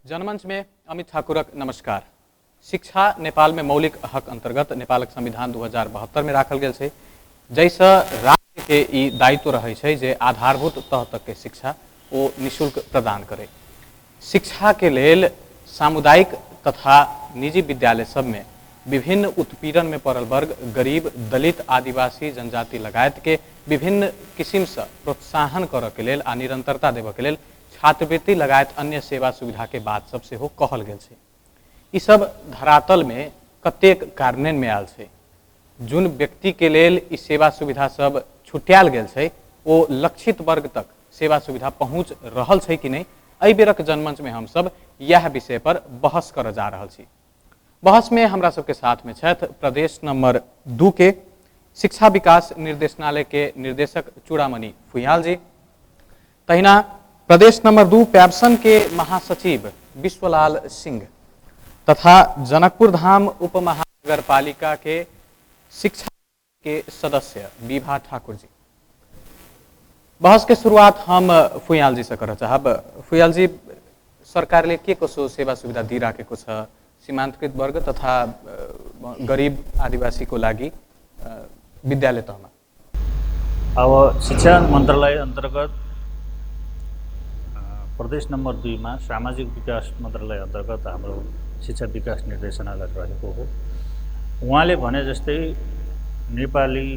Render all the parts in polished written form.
जनमंच में अमित ठाकुरक नमस्कार। शिक्षा नेपाल में मौलिक हक अंतर्गत नेपालक संविधान 2072 में राखल गेल छै, जैसे राज्य के ई दायित्व रहे छै जे आधारभूत तह तक के शिक्षा वो निःशुल्क प्रदान करे। शिक्षा के लेल सामुदायिक तथा निजी विद्यालय सब में विभिन्न उत्पीड़न में पड़ल वर्ग, गरीब, दलित, आदिवासी, जनजाति लगायत के विभिन्न किसिम से प्रोत्साहन करे के लेल आ निरंतरता देवे के लेल छात्रवृत्ति लगायत अन्य सेवा सुविधा के बात सबसे हो कहल गेल छै। ई सब धरातल में कतेक कार्यान्वयन में आयल छै। जोन व्यक्ति के लेल ई सेवा सुविधा सब छुट्याल गेल छै वो लक्षित वर्ग तक सेवा सुविधा पहुँच रहल छै कि नहीं, एहि बेरक जनमंच में हम सब यह विषय पर बहस कर जा रहल छी। बहस में हमरा सबके साथ में छथि प्रदेश नंबर 2 के शिक्षा विकास निर्देशनालय के निर्देशक चूड़ामणि फुयाल जी, तहिना प्रदेश नंबर 2 पैप्सन के महासचिव विश्वलाल सिंह तथा जनकपुर धाम उप महानगरपालिका के शिक्षा के सदस्य विभा ठाकुर जी। बहस के शुरुआत हम फुयाल जी से कर चाहब। फुयाल जी, सरकार ले के कसो सेवा सुविधा दी राखेको छ सीमांतकृत वर्ग तथा गरीब आदिवासी को लागि विद्यालय तहमा? अब शिक्षा मन्त्रालय अन्तर्गत प्रदेश नंबर 2 में सामाजिक विकास मन्त्रालय अन्तर्गत हाम्रो शिक्षा विकास निर्देशनालय रहेको हो। उहाँले भने जस्तै नेपाली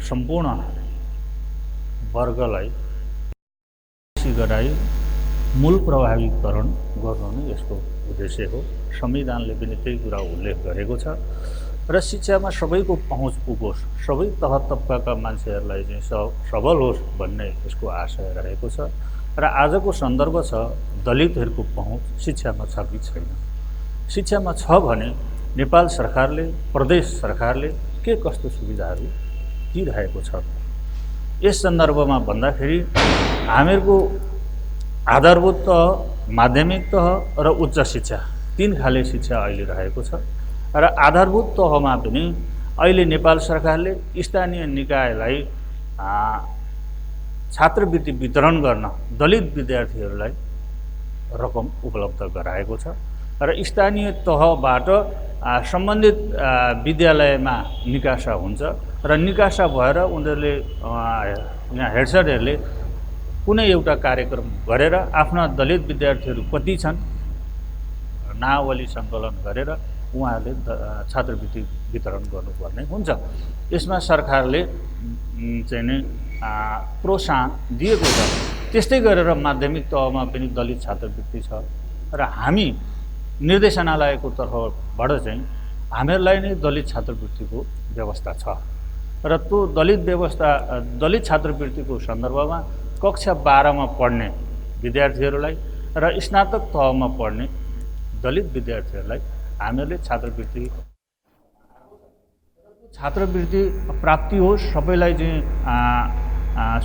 सम्पूर्ण वर्गलाई गराई मूल प्रभावीकरण गर्नु नै यसको उद्देश्य हो। संविधानले पनि त्यही कुरा उल्लेख गरेको छ र शिक्षामा सबैको पहुँच पुगोस्, सबै तह तबकाका मान्छेहरूलाई चाहिँ सबल होस् भन्ने यसको आशय रहेको छ। र आजको सन्दर्भ छ दलितहरूको पहुँच शिक्षामा छ कि छैन। शिक्षामा छ भने नेपाल सरकारले, प्रदेश सरकारले के कस्तो सुविधाहरू दिइरहेको छ। यस सन्दर्भमा भन्दाखेरि हामीहरूको आधारभूत तह, माध्यमिक तह र उच्च शिक्षा 3 खाले शिक्षा अहिले रहेको छ। र आधारभूत तहमा पनि अहिले नेपाल सरकारले स्थानीय निकायलाई छात्रवृत्ति वितरण गर्न दलित विद्यार्थीहरूलाई रकम उपलब्ध गराएको छ र स्थानीय तहबाट सम्बन्धित विद्यालयमा निकासा हुन्छ र निकासा भएर उनीहरूले यहाँ हेडसरहरूले कुनै एउटा कार्यक्रम गरेर आफ्ना दलित विद्यार्थीहरू कति छन् नावली सङ्कलन गरेर उहाँहरूले छात्रवृत्ति वितरण गर्नुपर्ने हुन्छ। यसमा सरकारले चाहिँ नै प्रोत्साहन दिएको छ। त्यस्तै गरेर माध्यमिक तहमा पनि दलित छात्रवृत्ति छ र हामी निर्देशनालयको तर्फबाट चाहिँ हामीहरूलाई नै दलित छात्रवृत्तिको व्यवस्था छ र त्यो दलित छात्रवृत्तिको सन्दर्भमा कक्षा 12 में पढ्ने विद्यार्थीहरूलाई र स्नातक तहमा पढ्ने दलित विद्यार्थीहरूलाई हामीहरूले छात्रवृत्ति प्राप्ति होस्, सबैलाई चाहिँ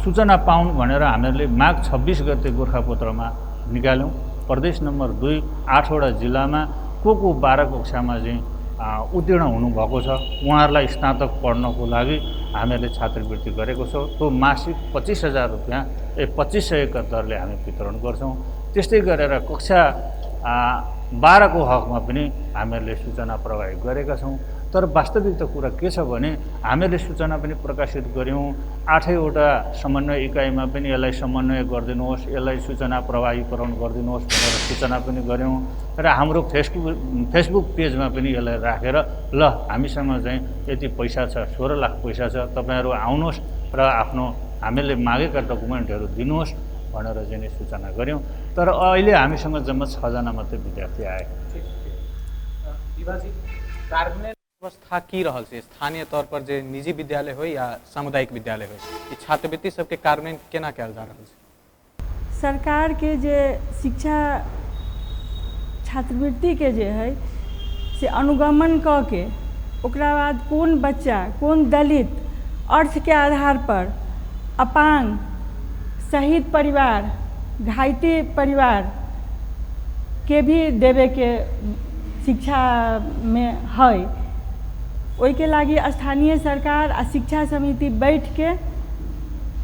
सूचना पाउन् भनेर हामीहरूले माघ 26 गते गोरखापत्रमा निकाल्यौँ। प्रदेश नंबर 2 8 वटा जिल्लामा को 12 कक्षामा चाहिँ उत्तीर्ण हुनुभएको छ उहाँहरूलाई स्नातक पढ्नको लागि हामीहरूले छात्रवृत्ति गरेको छौँ। त्यो मासिक 25,000 रुपैयाँ 2500 का दरले हामी वितरण गर्छौँ। त्यस्तै गरेर कक्षा 12 को हकमा पनि हामीहरूले सूचना प्रवाह गरेका छौँ। तर वास्तविकता कुरा के छ भने हामीहरूले सूचना पनि प्रकाशित गर्यौँ। 8 वटा समन्वय इकाइमा पनि यसलाई समन्वय गरिदिनुहोस्, यसलाई सूचना प्रवाहीकरण गरिदिनुहोस् भनेर सूचना पनि गर्यौँ र हाम्रो फेसबुक पेजमा पनि यसलाई राखेर ल हामीसँग चाहिँ यति पैसा छ, 16 लाख पैसा छ, तपाईहरु आउनुहोस् र आफ्नो हामीले मागेका डकुमेन्टहरू दिनुहोस् भनेर चाहिँ सूचना गर्यौँ। तर अहिले हामीसँग जम्मा 6 जना मात्रै विद्यार्थी आए। कार्यान्वयन व्यवस्था की रहल छै स्थानीय तौर पर जे निजी विद्यालय हो या सामुदायिक विद्यालय हो, ई छात्रवृत्ति सबके कार्यान्वयन केना कयल जा रहल छै? सरकार के जे शिक्षा छात्रवृत्ति के जे है से अनुगमन क के ओकरा बाद कौन बच्चा, कौन दलित, अर्थ के आधार पर अपांग, शहीद परिवार, घायते परिवार के भी देवे के शिक्षा में है। ओहि के लागी स्थानीय सरकार आ शिक्षा समिति बैठ के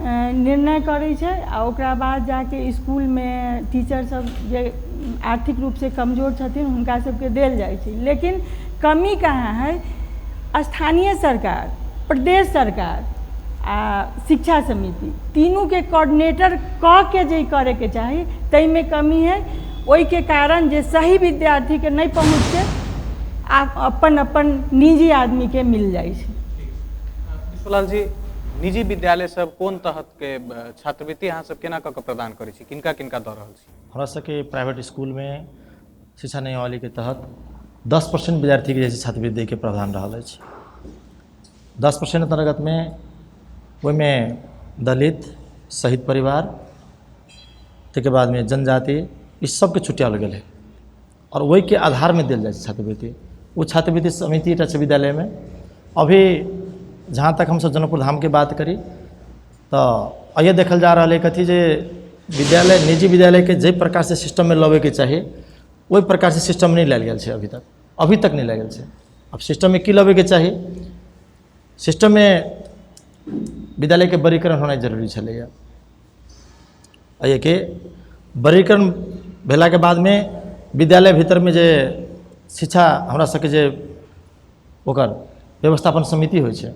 निर्णय करै छै आ ओकरा बाद जाके स्कूल में टीचर सब जे आर्थिक रूप से कमजोर छथिन हुनका सबके देल जाइ छै। लेकिन कमी कहाँ है, स्थानीय सरकार, प्रदेश सरकार आ शिक्षा समिति तीनों के कोऑर्डिनेटर क के जे करे के चाही तई में कमी है। ओई के कारण जे सही विद्यार्थी के नहीं पहुँच के अपन अपन निजी आदमी के मिल जाइ छै। विश्वलाल जी, निजी विद्यालय सब कोन तहत के छात्रवृत्ति अहाँ सब केना कऽ प्रदान करै छी, किनका किनका दऽ रहल छी? हमरा सबके प्राइवेट स्कूल में शिक्षा नियमावली के तहत 10% विद्यार्थी के जैसे छात्रवृत्ति के प्रावधान रहल अछि। 10% अंतर्गत में ओहिमे दलित, शहीद परिवार, तक बाद में जनजाति, इस सबके छुट्याओल गेल है और वही के आधार में दिल जाए छात्रवृत्ति। वो छात्रवृत्ति समिति टा विद्यालय में अभी जहाँ तक हम सब जनकपुर धाम के बात करी तो ये देखल जा रहा है कथी जे विद्यालय, निजी विद्यालय के जे प्रकार से सिस्टम में लवे के चाहिए वही प्रकार से सिस्टम नहीं लायल गेल छै। अभी तक नहीं लायल गेल छै। अब सिस्टम में की लवे के चाहिए, सिस्टम में विद्यालय के वर्गीकरण होना जरूरी छलैया। ये के वर्गीकरण भेला के बाद में विद्यालय भीतर में जे शिक्षा हमरा सबके जे ओकर व्यवस्थापन समिति होइ छै,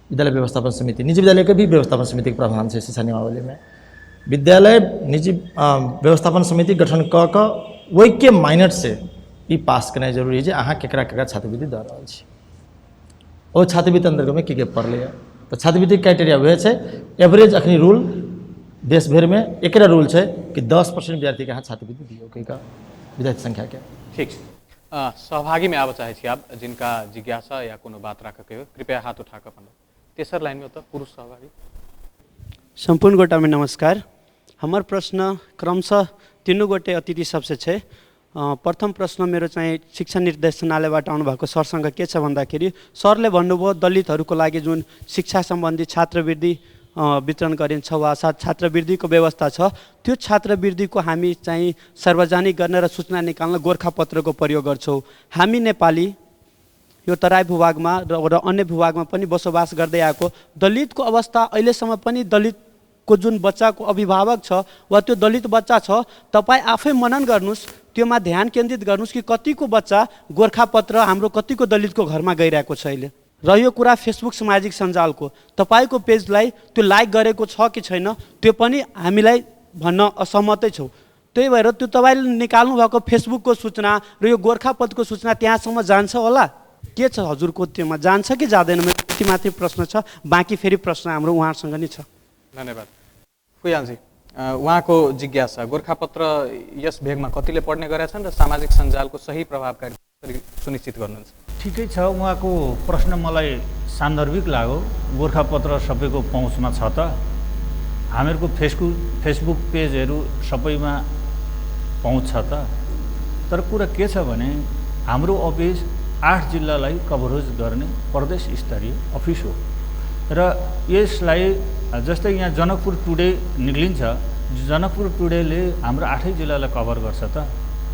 विद्यालय व्यवस्थापन समिति, निजी विद्यालय के भी व्यवस्थापन समिति के प्रावधान है शिक्षा नियमावली में। विद्यालय निजी व्यवस्थापन समिति गठन क के वही के माइनट से ई पास करना जरूरी है जे अहाँ केकरा केकरा छात्रवृत्ति दऽ रहल छी, और छात्रवृत्ति अंतर्गत में की पढ़ले है। तो छात्रवृत्ति क्राइटेरिया वह है, एवरेज अखनी रूल देश भर में एक रूल है कि 10% विद्यार्थी के अहाँ छात्रवृत्ति दियो के विद्यार्थी संख्या के। ठीक है, सहभागी में आबऽ चाहे छी आप, जिनका जिज्ञासा या कोनो बात रख के हो कृपया हाथ उठा कर अपन। तेसर लाइन में होता पुरुष सहभागी। संपूर्ण गोटा में नमस्कार। हमार प्रश्न क्रमशः तीनों गोटे अतिथि सबसे छे। प्रथम प्रश्न मेरो चाहिँ शिक्षा निर्देशनालयबाट आउनुभएको सरसँग के छ भन्दाखेरि सरले भन्नुभयो दलितहरूको लागि जुन शिक्षा सम्बन्धी छात्रवृत्ति वितरण गरिन्छ वा छात्रवृत्तिको व्यवस्था छ, त्यो छात्रवृत्तिको हामी चाहिँ सार्वजनिक गर्न र सूचना निकाल्न गोरखापत्रको प्रयोग गर्छौँ। हामी नेपाली यो तराई भूभागमा र अन्य भूभागमा पनि बसोबास गर्दै आएको दलितको अवस्था अहिलेसम्म पनि दलितको जुन बच्चाको अभिभावक छ वा त्यो दलित बच्चा छ, तपाईँ आफै मनन गर्नुहोस्, त्योमा ध्यान केन्द्रित गर्नुहोस् कि कतिको बच्चा गोरखापत्र हाम्रो कतिको दलितको घरमा गइरहेको छ अहिले। र यो कुरा फेसबुक सामाजिक सञ्जालको तपाईँको पेजलाई त्यो लाइक गरेको छ कि छैन त्यो पनि हामीलाई भन्न असहमतै छौँ। त्यही भएर त्यो तपाईँले निकाल्नु भएको फेसबुकको सूचना र यो गोरखापत्रको सूचना त्यहाँसम्म जान्छ होला, के छ हजुरको त्योमा जान्छ कि जाँदैन? मेरो यति मात्रै प्रश्न छ, बाँकी फेरि प्रश्न हाम्रो उहाँसँग नै छ। धन्यवाद। फुयालजी, उहाँको जिज्ञासा गोरखापत्र यस भेगमा कतिले पढ्ने गरेका छन् र सामाजिक सञ्जालको सही प्रभावकारी सुनिश्चित गर्नुहुन्छ? ठिकै छ, उहाँको प्रश्न मलाई सान्दर्भिक लाग्यो। गोरखापत्र सबैको पहुँचमा छ त, हामीहरूको फेसबुक पेजहरू सबैमा पहुँच छ त। तर कुरा के छ भने हाम्रो अफिस 8 जिल्लालाई कभरेज गर्ने प्रदेश स्तरीय अफिस हो र यसलाई जस्तै यहाँ जनकपुर टुडे निक्लिन्छ, जनकपुर टुडेले हाम्रो 8 जिल्लालाई कभर गर्छ त?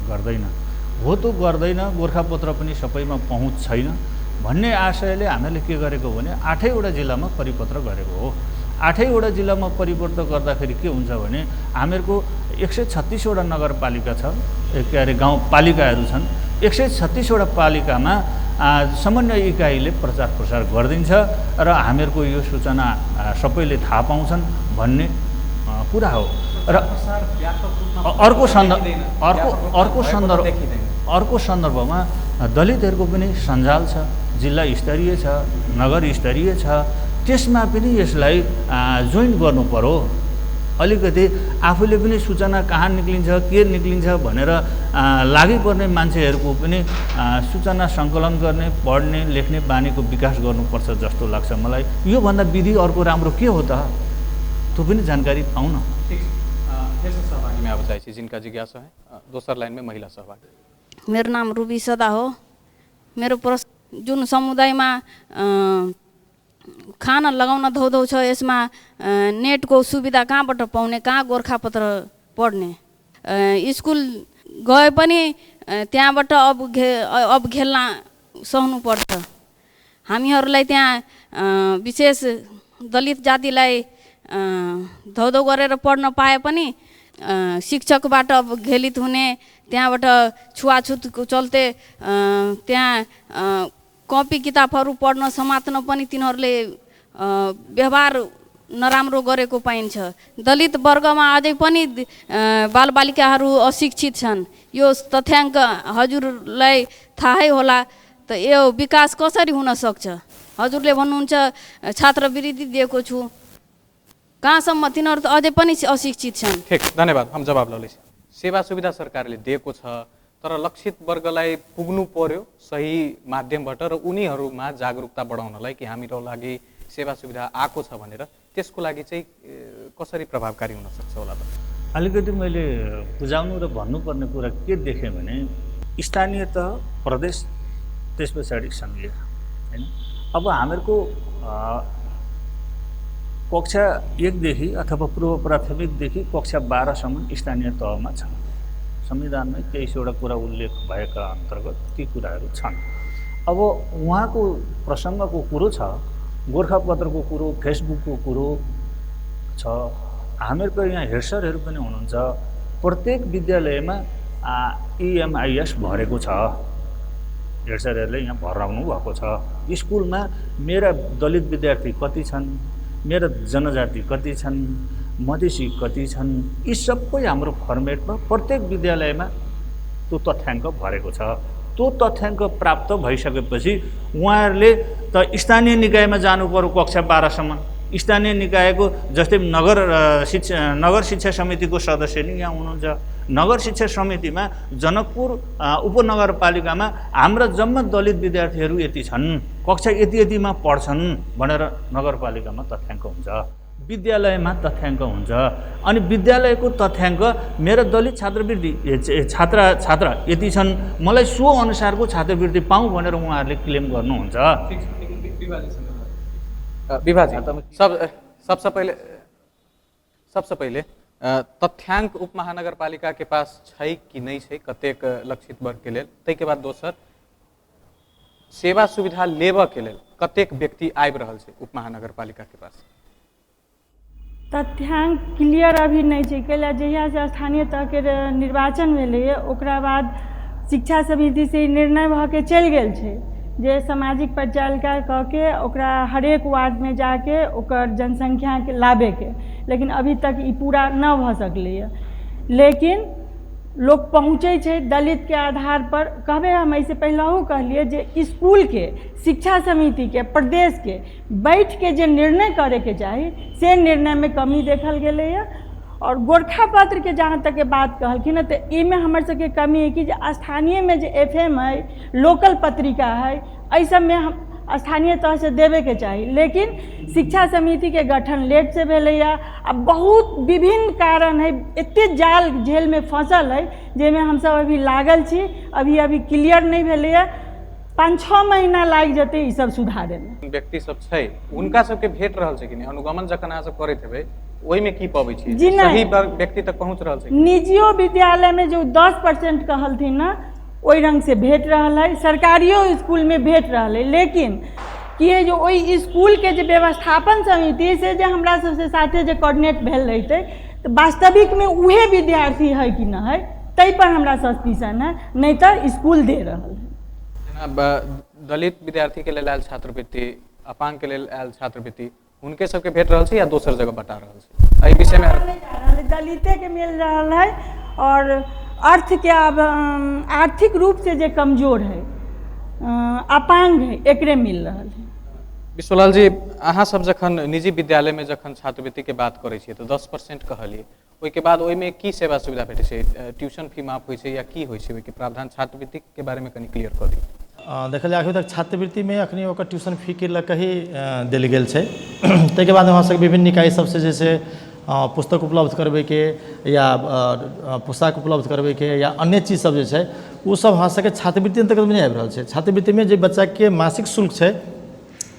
गर्दैन। हो त गर्दैन, गोरखापत्र पनि सबैमा पहुँच छैन भन्ने आशयले हामीले के गरेको भने 8वटा जिल्लामा परिपत्र गरेको हो। 8वटा जिल्लामा परिपत्र गर्दाखेरि के हुन्छ भने हामीहरूको 136वटा नगरपालिका छ, के अरे गाउँपालिकाहरू छन्। 136वटा पालिकामा समन्वय इकाइले प्रचार प्रसार गरिदिन्छ र हामीहरूको यो सूचना सबैले थाहा पाउँछन् भन्ने कुरा हो। र अर्को सन्दर्भमा दलितहरूको पनि सञ्जाल छ, जिल्ला स्तरीय छ, नगर स्तरीय छ, त्यसमा पनि यसलाई जोइन गर्नु पर्यो। अलिकति आफूले पनि सूचना कहाँ निक्लिन्छ के निक्लिन्छ भनेर लागि पर्ने मान्छेहरूको पनि सूचना सङ्कलन गर्ने, पढ्ने, लेख्ने बानीको विकास गर्नुपर्छ जस्तो लाग्छ मलाई। योभन्दा विधि अर्को राम्रो के हो त? त्यो पनि जानकारी पाउँ न। ठीक है, सहभागी में आबऽ चाहे छी जिनका जिज्ञासा है। दोसर लाइन में महिला सहभागी। मेरो नाम रूबी सदा हो। मेरो प्रश्न जुन समुदायमा खाना लगाउन धौधौ छ, यसमा नेटको सुविधा कहाँबाट पाउने, कहाँ गोरखापत्र पढ्ने? स्कुल गए पनि त्यहाँबाट अब खेल्न सहनु पर्छ। हामीहरूलाई त्यहाँ विशेष दलित जातिलाई धौधौ गरेर पढ्न पाए पनि शिक्षकबाट घेलित हुने, त्यहाँबाट छुवाछुतको चलते त्यहाँ कपी किताबहरू पढ्न समात्न पनि तिनीहरूले व्यवहार नराम्रो गरेको पाइन्छ। दलित वर्गमा अझै पनि बालबालिकाहरू अशिक्षित छन्। यो तथ्याङ्क हजुरलाई थाहै होला। त यो विकास कसरी हुन सक्छ? हजुरले भन्नुहुन्छ छात्रवृत्ति दिएको छु, कहाँसम्म? तिनीहरू त अझै पनि अशिक्षित छन्। ठिक, धन्यवाद। हम जवाब लौँ। सेवा सुविधा सरकारले दिएको छ, तर लक्षित वर्गलाई पुग्नु पर्यो सही माध्यमबाट र उनीहरूमा जागरुकता बढाउनलाई कि हामीको लागि सेवा सुविधा आएको छ भनेर, त्यसको लागि चाहिँ कसरी प्रभावकारी हुन सक्छ होला त? अलिकति मैले बुझाउनु र भन्नुपर्ने कुरा के देखेँ भने स्थानीय तह, प्रदेश, त्यस पछाडि सङ्घीय, होइन? अब हामीहरूको कक्षा 1 देखि अथवा पूर्व प्राथमिकदेखि कक्षा 12 सम्म स्थानीय तहमा छ। संविधानमै 23वटा कुरा उल्लेख भएका अन्तर्गत ती कुराहरू छन्। अब उहाँको प्रसङ्गको कुरो छ, गोर्खापत्रको कुरो, फेसबुकको कुरो छ। हामीहरूको यहाँ हेड सरहरू पनि हुनुहुन्छ, प्रत्येक विद्यालयमा EMIS भरेको छ। हेड सरहरूले यहाँ भराउनु भएको छ। स्कुलमा मेरा दलित विद्यार्थी कति छन्, मेरा जनजाति कति छन्, मधेसी कति छन्, यी सबै हाम्रो फर्मेटमा प्रत्येक विद्यालयमा त्यो तथ्याङ्क भरेको छ। त्यो तथ्याङ्क प्राप्त भइसकेपछि उहाँहरूले त स्थानीय निकायमा जानु पर्यो कक्षा 12 सम्म। स्थानीय निकायको जस्तै नगर शिक्षा समितिको सदस्य नि यहाँ हुनुहुन्छ। नगर शिक्षा समितिमा जनकपुर उपनगरपालिकामा हाम्रा जम्मा दलित विद्यार्थीहरू यति छन्, कक्षा यतिमा पढ्छन् भनेर नगरपालिकामा तथ्याङ्क हुन्छ, विद्यालयमा तथ्याङ्क हुन्छ। अनि विद्यालयको तथ्याङ्क मेरो दलित छात्रवृत्ति छात्रा यति छन्, मलाई सो अनुसारको छात्रवृत्ति पाऊँ भनेर उहाँहरूले क्लेम गर्नुहुन्छ। विभाजी, सबसे पहिले तथ्याङ्क उप महानगरपालिका के पास छै कि नहीं छै कतेक लक्षित वर्ग के लेल? ताहिके बाद दोसर, सेवा सुविधा लेबऽ के लेल कतेक व्यक्ति आबि रहल छै उप महानगरपालिका के पास? तथ्याङ्क क्लियर अभी नहीं छै, कैला जहियासँ स्थानीय तहके निर्वाचन भेलैए ओकरा बाद शिक्षा समिति से निर्णय भऽ के चलि गेल छै जे सामाजिक परिचालिका कऽ के ओकरा हरेक वार्ड में जाके ओकर जनसंख्या के लाबे के, लेकिन अभी तक ई पूरा न भऽ सकलैए। लेकिन लोग पहुँचे छै दलित के आधार पर। कहबे हम ऐसे पहलू कहलिए जे स्कूल के, शिक्षा समिति के, प्रदेश के बैठ के जे निर्णय करे के चाही से निर्णय में कमी देखल गेलै है। और गोरखापत्र के जहाँ तक के बात कहलखिन तो इमे हमर सबके कमी है कि स्थानीय में जो FM है, लोकल पत्रिका है, एहि सब में हम स्थानीय तह से देवे के चाहिए। लेकिन शिक्षा समिति के गठन लेट से भेलैया। अब बहुत विभिन्न कारण है, एते जाल झेल में फंसल है जेमे हम सब अभी लागल छी, अभी क्लियर नहीं भेलैया। 5-6 महीना लाग जते ई सब सुधारे में। व्यक्ति सब छै उनका सबके भेट रहल छै कि नहीं? अनुगमन जखन अहाँ सब करैत हेबै ओहि में की पाबै छी? सही व्यक्ति तक पहुँच रहल छै? निजियो विद्यालय में जो 10% कहलथिन ना ओहि रंग से भेट रहल है, सरकारियो स्कूल में भेट रहल है। लेकिन कि जो ओहि स्कूल के जो व्यवस्थापन समिति से जो हमरा सबसे साथे जो कोऑर्डिनेट भेल रहते तो वास्तविक में उहे विद्यार्थी है कि न है, तै पर हमरा सस्पिशन है, नहीं तो स्कूल दे रहल है। दलित विद्यार्थी के लेल आयल छात्रवृत्ति, अपांग के लेल आयल छात्रवृत्ति, उनके सबके भेट रहल छै या दोसर जगह बटा रहल छै? एहि विषय में दलिते के मिल रहल है और अर्थ के अब आर्थिक रूप से जे कमजोर है, अपांग है, एकरे मिल रहल है। विश्वलाल जी, अहाँ सब जखन निजी विद्यालय में जखन छात्रवृत्ति के बात करै छियै तो 10% कहलिए, ओहिके बाद ओहिमे की सेवा सुविधा भेटै छै? ट्यूशन फी माफ होइ छै या की होइ छै? ओहिके प्रावधान छात्रवृत्ति के बारे में कनि क्लियर कऽ दियौ। देखल जाए अभी तक छात्रवृत्ति में अखनी ओकर ट्यूशन फी के लऽ ही देल गेल छै। ताहिके बाद वहाँ से विभिन्न निकाय सबसे जैसे पुस्तक उपलब्ध करबे के या पोशाक उपलब्ध करबे के या अन्य चीज सब जे छै वो सब वहाँ से छात्रवृत्ति अंतर्गत में नहीं आबि रहल छै। छात्रवृत्ति में जे बच्चा के मासिक शुल्क छै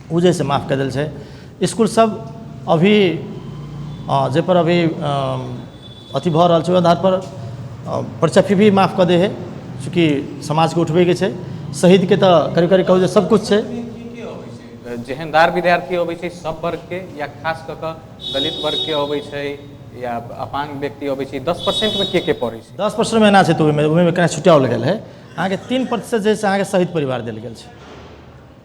वो जैसे माफ कर देल छै। स्कूल सब अभी जे पर अभी अथी भऽ रहल छै ओहि आधार पर परीक्षा फी भी माफ कऽ दे है, चूँकि समाज के उठबे के छै। शहीद के तो करीब करीब कहू सब कुछ छै। जेहनदार विद्यार्थी अबै छै सब वर्ग के या खास कऽ दलित वर्ग के अबै छै या अपांग व्यक्ति अबै छै 10% में के पड़ै छै? 10% में ना छै तो ओहिमे कने छुट्याओल गेल है। अहाँके 3% जे छै अहाँके शहीद परिवार देल गेल छै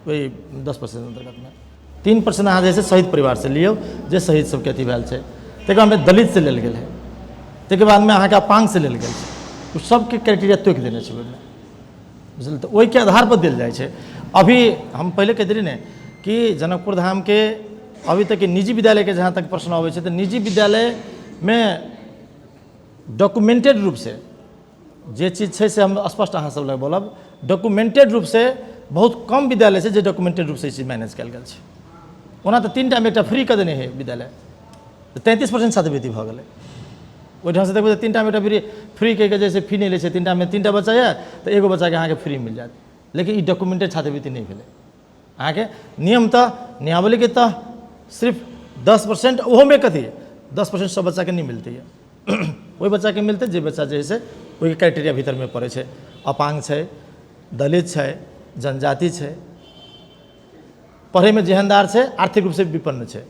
ओहि 10% अंतर्गत में। 3% अहाँ जे छै शहीद परिवार से लियौ जे शहीद सबके अथी भेल छै। तकर बाद में दलित से लेल गेल है। तकर बाद में अहाँके अपांग से लेल गेल छै। ओ सबके क्राइटेरिया तोकि देने छै ओहिमे, बुझल। तऽ ओहिके आधार पर देल जाइ छै। अभी हम पहले कह दिली ने कि जनकपुर धाम के अभी तक के निजी विद्यालय के जहाँ तक प्रश्न अबै छै, तो निजी विद्यालय में डॉक्यूमेंटेड रूप से जे चीज छै से हम स्पष्ट अहाँ सब लग बोलब, डॉक्यूमेंटेड रूप से बहुत कम विद्यालय छै जे डॉक्यूमेंटेड रूप से ई चीज मैनेज कयल गेल छै। ओना तऽ 3 टा में एकटा फ्री कऽ देने है विद्यालय, तऽ 33% छात्रवृत्ति भऽ गेलै। ओहि ढंग से देखबै तऽ 3 टा में एकटा फ्री कहि के जैसे फी नहीं लै छै, 3 टा में 3 टा बच्चा है तो एगो बच्चा के अहाँके फ्री मिल जायत। लेकिन ई डॉक्यूमेंटेड छात्रवृत्ति नहीं भेलै। अहाँके नियमतः नियमावली के तह सिर्फ 10%, ओहो में कथी 10% सब बच्चा के नहीं मिलती है। वही बच्चा के मिलते जे बच्चा जे है वही क्राइटेरिया भीतर में पड़े छै। अपांग छै, दलित छै, जनजाति छै, पढ़े में जेहनदार छै, आर्थिक रूप से विपन्न छै।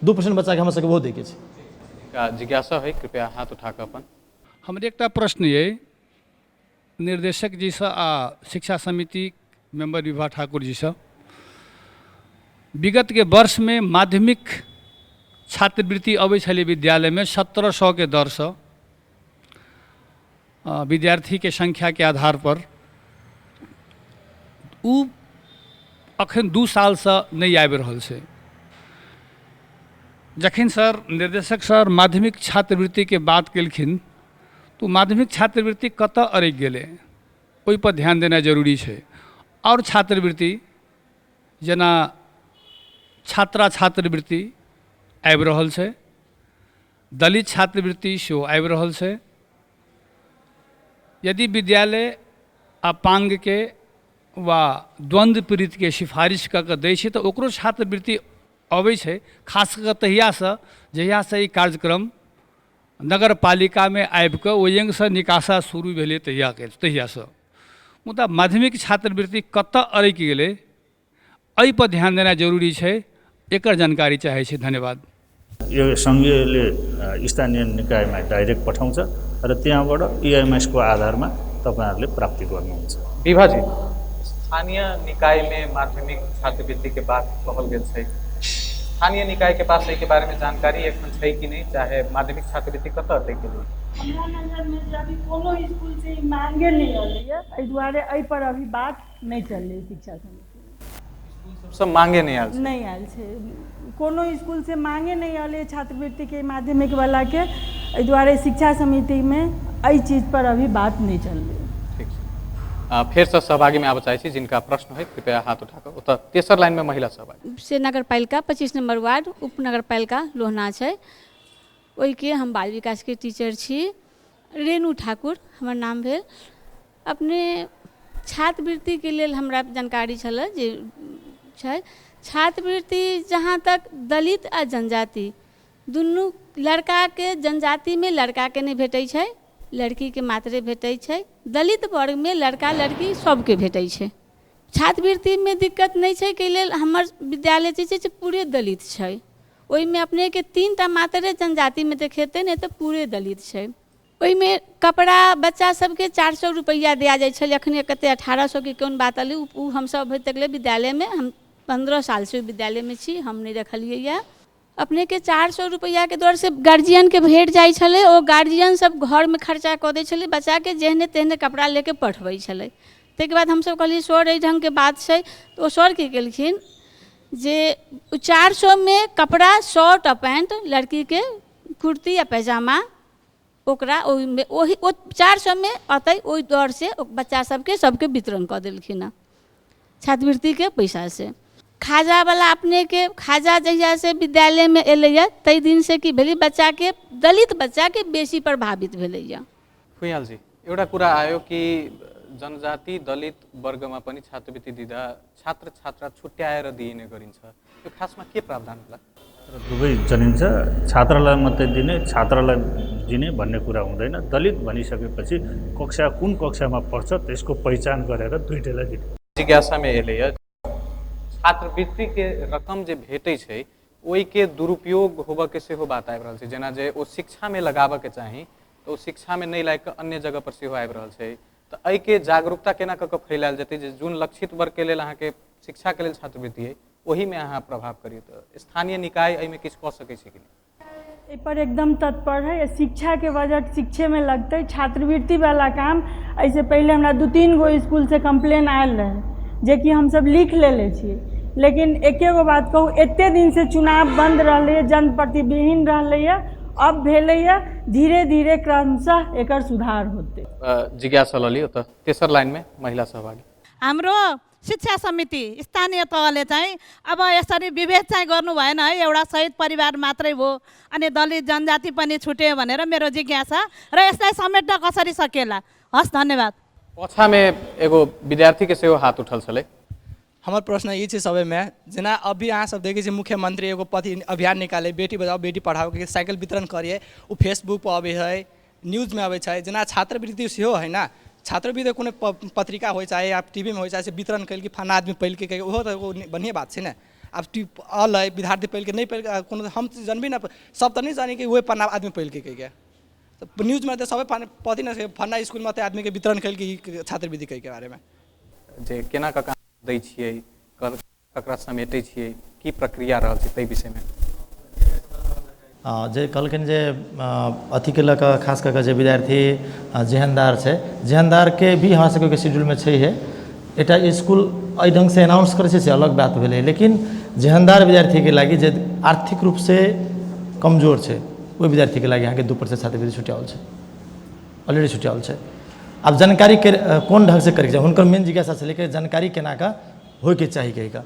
2% बच्चा के हमरा सबके बहुत देखे छै। का जिज्ञासा है, कृपया हाथ उठा कर अपन। हमर एकटा प्रश्न ये निर्देशक जी से आ शिक्षा समिति मेंबर विभा ठाकुर जी से, विगत के वर्ष में माध्यमिक छात्रवृत्ति अबै छलै विद्यालय में 1700 के दर से विद्यार्थी के संख्या के आधार पर उ अखन 2 साल से नहीं आबि रहल छै। जखन सर निर्देशक सर माध्यमिक छात्रवृत्ति के बात केलखिन तो माध्यमिक छात्रवृत्ति कतऽ अड़कि गेलै, ओहि पर ध्यान देना जरूरी छै। और छात्रवृत्ति जेना छात्रवृत्ति आबि रहल छै, दलित छात्रवृत्ति सेहो आबि रहल छै। यदि विद्यालय अपांग के वा द्वंद्व पीड़ित के सिफारिश कऽ कऽ दै छै तऽ ओकरो छात्रवृत्ति अबै छै। खास कऽ तहिया से जहिया से ई कार्यक्रम नगर पालिका में आबि कऽ ओहि से निकासा शुरू भेलै तहिया से। मुदा माध्यमिक छात्रवृत्ति कतऽ अड़कि गेलै एहि पर ध्यान देना जरूरी छै, एकर जानकारी चाहै छै। धन्यवाद। यो सङ्घीयले स्थानीय निकायमा डाइरेक्ट पठाउँछ र त्यहाँबाट EMS को आधारमा तपाईँहरूले प्राप्ति गर्नुहुन्छ। विभा जी, स्थानीय निकाय में माध्यमिक छात्रवृत्ति के बात कहल गेल छै, स्थानीय निकाय के पास के बारे में जानकारी एखन छै कि नहीं, चाहे माध्यमिक छात्रवृत्ति कतऽ अटकि गेलै? हमरा नजर में जे अभी कोनो स्कूल से मांगे नहीं अलै, एहि दुआरे एहि पर अभी बात नहीं चल रही। शिक्षा समिति सब मांगे नहीं आयल छै? नहीं आयल छै, कोनो स्कूल से मांगे नहीं अलै छात्रवृत्ति के माध्यमिक वाला के। एहि दुआरे शिक्षा समिति में एहि चीज पर अभी बात नहीं चल रही। ठीक है, फिर से सहभागी में आबऽ चाहै छी जिनका प्रश्न है, कृपया हाथ उठाकर। ओतऽ तेसर लाइन में महिला सहभागी से नगर पालिका 25 नंबर वार्ड उप नगर पालिका लोहना छै, ओहि के हम बाल विकास के टीचर छी। रेणु ठाकुर हमर नाम भेल। अपने छात्रवृत्ति के लेल हमरा जानकारी छलै जे छै छात्रवृत्ति जहाँ तक दलित आ जनजाति दुनू लड़का के, जनजाति में लड़का के नहीं भेटै छै, लड़की के मात्रे भेटै छै। दलित वर्ग में लड़का लड़की सबके भेटै छै। छात्रवृत्ति में दिक्कत नहीं छै के लेल हमर विद्यालय जे छै पूरे दलित छै। ओहि में अपने के 3 टा मात्रे जनजाति में देखेतै, नहीं तो पूरे दलित छै। ओहि में कपड़ा बच्चा सबके 400 रुपया दिया जाइ छलै, अखने कते 1800 के कोन बात अलै, उ हम सब अभी तक विद्यालय में, हम 15 साल से विद्यालय में छी, हम नहीं रखलियै यऽ। अपने के 400 रुपया के दर से गार्जियन के भेट जाइ छलै, ओ गार्जियन सब घर में खर्चा कऽ दै छलै, बच्चा के जेहने तेहने कपड़ा लेके पठबै छलै। ताहिके बाद हमसब कहलियै सर एहि ढंग के बात छै, तो सर की केलखिन जे 400 में कपड़ा, शर्ट आ पैंट, लड़की के कुर्ती या पैजामा, ओकरा ओहिमे ओहि 400 में अतै, ओहि दर से बच्चा सबके वितरण कऽ देलखिन छात्रवृत्ति के पैसा से। खाजा वाला अपने के खाजा जहिया से विद्यालय में एलैया तै दिन से की भेलै, बच्चा के, दलित बच्चा के बेसी प्रभावित भेलैया। फुयाल जी, एउटा कुरा आयो कि जनजाति दलित वर्गमा पनि छात्रवृत्ति दिँदा छात्र छात्रा छुट्याएर दिइने गरिन्छ, यो खासमा के प्रावधान होला? दुवै जनिन्छ, छात्रलाई मात्रै दिने, छात्रलाई दिने भन्ने कुरा हुँदैन। दलित भनिसकेपछि कक्षा कुन कक्षामा पढ्छ त्यसको पहिचान गरेर दुईटैलाई दिने। जिज्ञासा में एलैया छात्रवृत्ति के रकम जे भेटै छै ओहि के दुरुपयोग होबऽ के सेहो बात आबि रहल छै, जेना जे ओ शिक्षा में लगाबऽ के चाही तऽ ओ शिक्षा में नहीं लागि कऽ अन्य जगह पर सेहो आबि रहल छै। तऽ एहि के जागरूकता केना कऽ फैलायल जेतै जे जोन लक्षित वर्ग के लेल अहाँके शिक्षा के लेल छात्रवृत्ति है ओही में अहाँ प्रभाव करिए, तऽ स्थानीय निकाय एहिमे किछु कऽ सकै छै कि नहीं? एहि पर एकदम तत्पर है। शिक्षा के बजट शिक्षे में लगते। छात्रवृत्ति वाला काम ऐसे पहले हमरा 2-3 गो स्कूल से कंप्लेन आयल रहे, जे कि हम सब लिख लेले छियै, लेकिन एके गो बात कहूँ, एते दिन से चुनाव बंद रहलै, जनप्रतिनिधिहीन रहलै, अब भेलै, धीरे धीरे क्रमशः एकर सुधार होते। जिज्ञासा लली तऽ तेसर लाइन में महिला सहभागी। हाम्रो शिक्षा समिति स्थानीय तहले चाहिँ अब यसरी विभेद चाहिँ गर्नु भएन है, एउटा शहीद परिवार मात्रै हो अनि दलित जनजाति पनि छुट्यो भनेर मेरो जिज्ञासा र यसलाई समेट्न कसरी सकिएला। हस्, धन्यवाद। पछा में एगो विद्यार्थी के सेहो हाथ उठल छलै। हमार प्रश्न ये छै सबे में, जेना अभी अहाँ सब देखै छी मुख्यमंत्री एगो पति अभियान निकाले, बेटी बचाओ बेटी पढ़ाओ के साइकिल वितरण करिए, वो फेसबुक पर अबै है, न्यूज में अबै छै। जेना छात्रवृत्ति सेहो है ना, छात्रवृत्ति कोनो पत्रिका हो चाहे आप टीवी में हो चाहे वितरण कैल कि फना आदमी पैल के ओहो तो बढ़िया बात है ना। अब अल है विद्यार्थी पैल के नहीं पैल कोनो हम जानबे ना, सब तो नहीं जानी कि वही पन्ना आदमी पैल के तो न्यूज में तो सब पति ना फन्ना स्कूल में आदमी के वितरण कैल कि छात्रवृत्ति के बारे में जे केना का काम दै छियै, ककरा समेटै छियै, की प्रक्रिया रहल छै ताहि विषय में? जे कहलखिन जे अथी के लऽ कऽ खास कऽ कऽ जे विद्यार्थी जेहनदार छै, जेहनदार के भी हमरा सबके शेड्यूल में छै है। एटा स्कूल एहि ढंग से अनाउंस करै छै से अलग बात भेलै, लेकिन जेहनदार विद्यार्थी के लागी जे आर्थिक रूप से कमजोर छै ओहि विद्यार्थी के लागी अहाँके 2% छात्रवृत्ति छुट्याओल छै, ऑलरेडी छुट्याओल छै। अब जानकारी के कोन ढंग से करके चाही, हुनकर मेन जिज्ञासा छलै कि जानकारी केना का होइके चाही। कहिका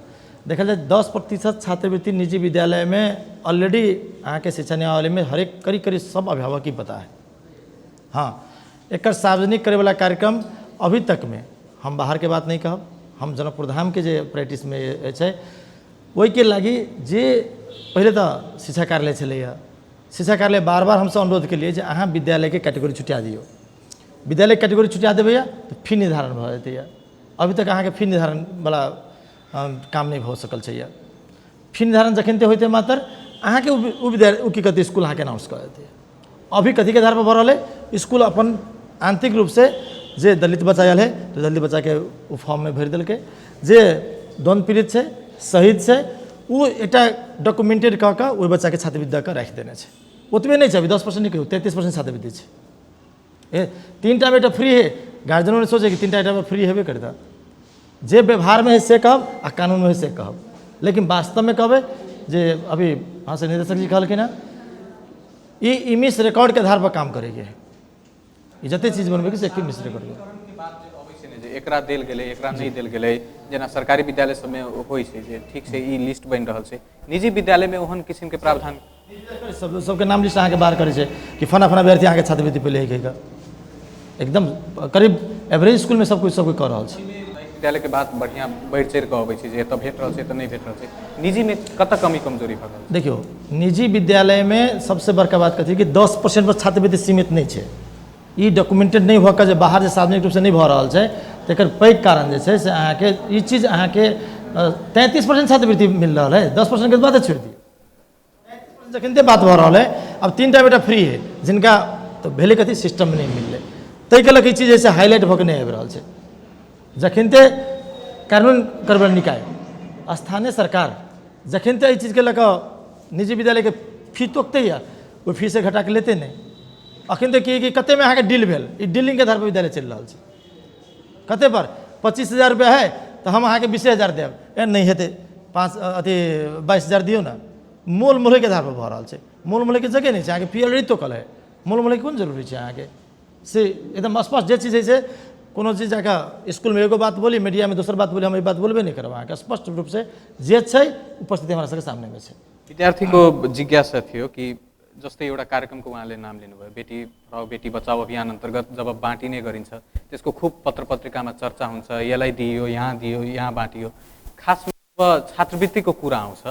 देखल जाए 10% छात्रवृत्ति निजी विद्यालय में ऑलरेडी अहाँ के शिक्षा न्यायालय में हरेक करीब करीब सब अभिभावक ही पता है। हाँ, एक सार्वजनिक करे वाला कार्यक्रम अभी तक में हम बाहर के बात नहीं कहब, हम जनकपुर धाम के जे प्रैक्टिस में है वही के लागी जे पहले तो शिक्षा कार्यालय छलैया, शिक्षा कार्यालय बार बार हमसे अनुरोध के लिए अहाँ विद्यालय के कैटेगरी छुटा दियो, विद्यालय कैटेगरी छुटा देबै तो फी निर्धारण भ जेतै। अभी तक अहाँ के फी निर्धारण वाला काम नहीं हो सकल छै। फी निर्धारण जखन होते मात्र अहाँ के उ की कहते स्कूल अहाँ के अनाउंस कर देते। अभी कथी के आधार पर भरल है, स्कूल अपन आंतरिक रूप से जे दलित बच्चा आयल है तो दलित बच्चा के उ फॉर्म में भर दिलकै, जे द्वंद पीड़ित है शहीद से वो एटा डॉक्यूमेंटेड कऽ कऽ ओहि बच्चा के छात्रवृत्ति दऽ कऽ राखि देने छै। ओतबे नहीं छै, अभी 10% नहीं कहू 33% छात्रवृत्ति छै। 3टा बेटा फ्री है, गार्जियनों ने सोचे कि 3टा बेटा फ्री हेबे करता, जे व्यवहार में है से कहब आ कानून में है से कहब, लेकिन वास्तव में कहबै जे अभी हाँ से निदेशक जी कहलखिन है ये इमिस रिकॉर्ड के आधार पर काम करेंगे, ये जते चीज बनबे के से इमिस रिकॉर्ड एकरा देल गेलै एकरा नहीं देल गेलै, जेना सरकारी विद्यालय सब में होइ छै जे ठीक से ई लिस्ट बनि रहल छै, निजी विद्यालय में ओहन किस्म के प्रावधान सबके नाम लिस्ट अहाँ के बाहर करे छै कि फना फना विद्यार्थी अहाँ के छात्रवृत्ति पे लेके एकदम करीब एवरेज स्कूल में सब कुछ कर रहल छै। विद्यालय के बात बढ़िया बढ़ि चढ़ि कऽ अबै छै जे एतऽ भेट रहल छै एतऽ नहीं भेट रहल छै, निजी में कतऽ कमी कमजोरी भऽ रहल छै? देखियो निजी विद्यालय में सबसे बड़का बात कथी कि 10% पर छात्रवृत्ति सीमित नहीं छै, ई डॉक्यूमेंटेड नहीं भऽ कऽ जे बाहर जे सार्वजनिक रूप से नहीं भऽ रहल छै, तकर पैघ कारण जे छै से अहाँ के ई चीज अहाँ के 33% छात्रवृत्ति मिल रहा है, 10% के बात छोड़ दियो। जखन बात भऽ रहल है अब 3टा बेटा फ्री है जिनका तो भेले कथी सिस्टम में नहीं मिलले, ताहि के लऽ ई चीज जैसे हाईलाइट भऽ के नहीं आबि रहल छै। जखन कानून करबै निकाय स्थानीय सरकार जखन एहि चीज के लऽ निजी विद्यालय के फी तोकते या वो फी से घटा के लेते नहीं। अखन तक कि कते में अहाँ के डील भेल, ई डीलिंग के आधार पर विद्यालय चल रहा है। कते पर 25,000 रुपया है तो हम अहाँ के 20,000 देव, नहीं हेते 22,000 दियो ना, मोल मोले के आधार पर भऽ रहल छै। मोल मोले के जगह नहीं छै, अहाँ के फी ऑलरेडी तोकल है, मोल मोले के कोन जरूरी छै अहाँ के से एकदम स्पष्ट जे चीज है से कोनो चीज जाकर स्कूल में एगो बात बोली मीडिया में दोसर बात बोली, हम ये बात बोलबे नहीं करब, अहाँ के स्पष्ट रूप से जे छै उपस्थिति हमारा सबके सामने में छै। विद्यार्थी को जिज्ञासा थियो कि जस्तै एउटा कार्यक्रमको उहाँले नाम लिनुभयो बेटी पढाओ बेटी बचाओ अभियान अन्तर्गत जब बाँटिने गरिन्छ त्यसको खुब पत्र पत्रिकामा चर्चा हुन्छ, यसलाई दियो यहाँ बाँटियो, खासमा जब छात्रवृत्तिको कुरा आउँछ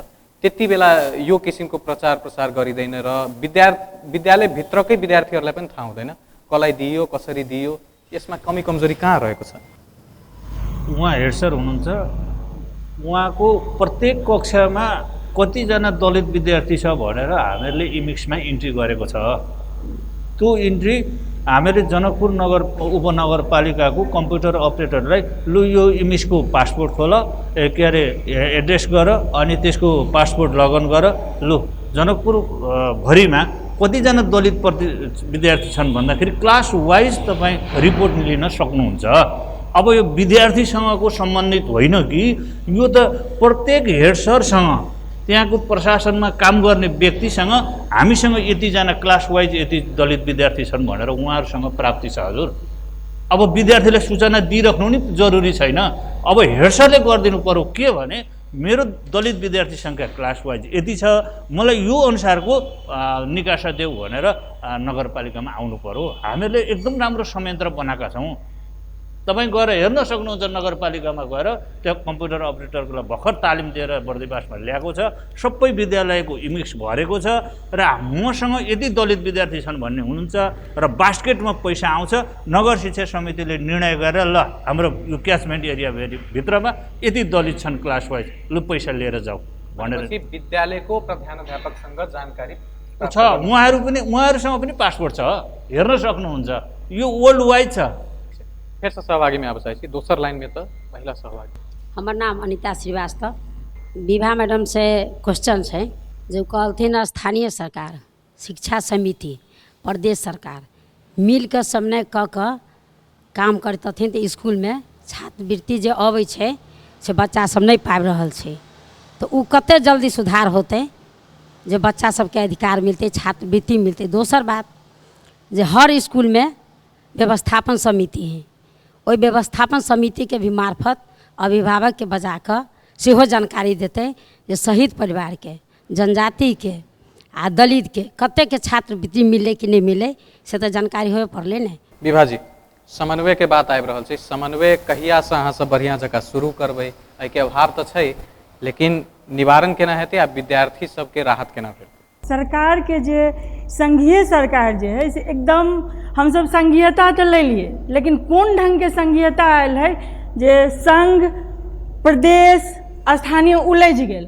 त्यति बेला यो किसिमको प्रचार प्रसार गरिँदैन र विद्यालय भित्रकै विद्यार्थीहरूलाई पनि थाहा हुँदैन कसलाई दियो कसरी दियो, यसमा कमी कमजोरी कहाँ रहेको छ? उहाँ हेड सर हुनुहुन्छ, उहाँको प्रत्येक कक्षामा कतिजना दलित विद्यार्थी छ भनेर हामीहरूले इमिक्समा इन्ट्री गरेको छ। त्यो इन्ट्री हामीले जनकपुर नगर उपनगरपालिकाको कम्प्युटर अपरेटरलाई लु यो इमिक्सको पासपोर्ट खोल, के अरे एड्रेस गर, अनि त्यसको पासपोर्ट लगइन गर, लु जनकपुर भरिमा कतिजना दलित विद्यार्थी छन् भन्दाखेरि क्लास वाइज तपाईँ रिपोर्ट लिन सक्नुहुन्छ। अब यो विद्यार्थीसँगको सम्बन्धित होइन कि यो त प्रत्येक हेड सरसँग, त्यहाँको प्रशासनमा काम गर्ने व्यक्तिसँग हामीसँग यतिजना क्लास वाइज यति दलित विद्यार्थी छन् भनेर उहाँहरूसँग प्राप्ति छ हजुर। अब विद्यार्थीले सूचना दिइराख्नु नि जरुरी छैन। अब हेड सरले गरिदिनु पर्यो के भने मेरो दलित विद्यार्थी सङ्ख्या क्लास वाइज यति छ, मलाई यो अनुसारको निकासा देऊ भनेर नगरपालिकामा आउनु पर्यो। हामीहरूले एकदम राम्रो संयन्त्र बनाएका छौँ। तपाईँ गएर हेर्न सक्नुहुन्छ नगरपालिकामा गएर, त्यहाँ कम्प्युटर अपरेटरकोलाई भर्खर तालिम दिएर बर्दिवासमा ल्याएको छ, सबै विद्यालयको इमिक्स भरेको छ र मसँग यति दलित विद्यार्थी छन् भन्ने हुनुहुन्छ र बास्केटमा पैसा आउँछ। नगर शिक्षा समितिले निर्णय गरेर ल हाम्रो यो क्याचमेन्ट एरिया भित्रमा यति दलित छन् क्लास वाइज, लु पैसा लिएर जाऊ भनेर विद्यालयको प्रधानाध्यापकसँग जानकारी छ। उहाँहरूसँग पनि पासपोर्ट छ, हेर्न सक्नुहुन्छ। यो वर्ल्ड वाइड छ। फिर से सहभागी में आप चाहिए दोसर लाइन में तो महिला सहभागी। हमार नाम अनिता श्रीवास्तव। विभा मैडम से क्वेश्चन है जो कहलथिन स्थानीय सरकार, शिक्षा समिति, प्रदेश सरकार मिलकर समन्वय क काम करतथिन तो स्कूल में छात्रवृत्ति जो अबै छै से बच्चा सब नहीं पाबि रहल छै, तो उ कते जल्दी सुधार होते जो बच्चा सबके अधिकार मिलते, छात्रवृत्ति मिलते। दोसर बात जो हर स्कूल में व्यवस्थापन समिति है, ओई व्यवस्थापन समिति के भी मार्फत अभिभावक के बजा कर सेहो जानकारी देते जे शहीद परिवार के, जनजाति के आ दलित के कते के छात्रवृत्ति मिले कि नहीं मिले से तो जानकारी होए पड़ले ने। विभा जी, समन्वय के बात आबि रहल छै, समन्वय कहिया से अहाँ सब बढ़िया जगह शुरू करबै? एहि के अभाव तो छै, लेकिन निवारण केना हेतै आ विद्यार्थी सबके राहत केना भेटतै? सरकार के जे संघीय सरकार जे है से एकदम हम सब संघीयता तो ले लिए, लेकिन कौन ढंग के संघीयता आयल है जे संघ प्रदेश स्थानीय उलझ गेल।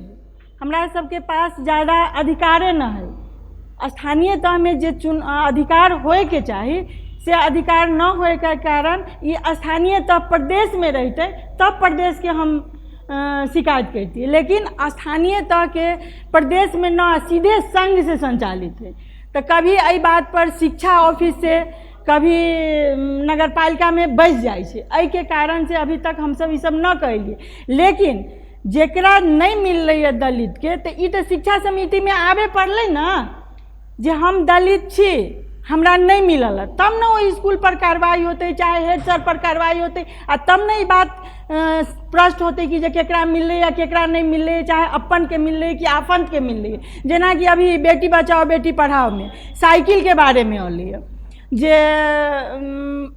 हमरा सबके पास ज़्यादा अधिकारे न है। स्थानीयता में जे अधिकार होए के चाही से अधिकार न होए के कारण ये स्थानीयता प्रदेश में रहते तब प्रदेश के हम शिकायत करती है, लेकिन स्थानीयता के प्रदेश में न सीधे संघ से संचालित है। तो कभी एहि बात पर शिक्षा ऑफिस से कभी नगर पालिका में बस जाए छे, एहि के कारण से अभी तक हम सब ई सब न कहिए। लेकिन जेकरा नहीं मिल रही है दलित के तो ई तो शिक्षा समिति में आवे पड़ले ना जे हम दलित छी, हमरा नहीं मिलल, तब न वो स्कूल पर कार्रवाई होते, चाहे हेड सर पर कार्रवाई होते, आ तब न ई बात प्रश्न होते कि जे केकरा मिल रही या केकरा नहीं मिल रही, चाहे अपन के मिल रही कि आफंत के मिल रही। जेना कि अभी बेटी बचाओ बेटी पढ़ाओ में साइकिल के बारे में होली है जे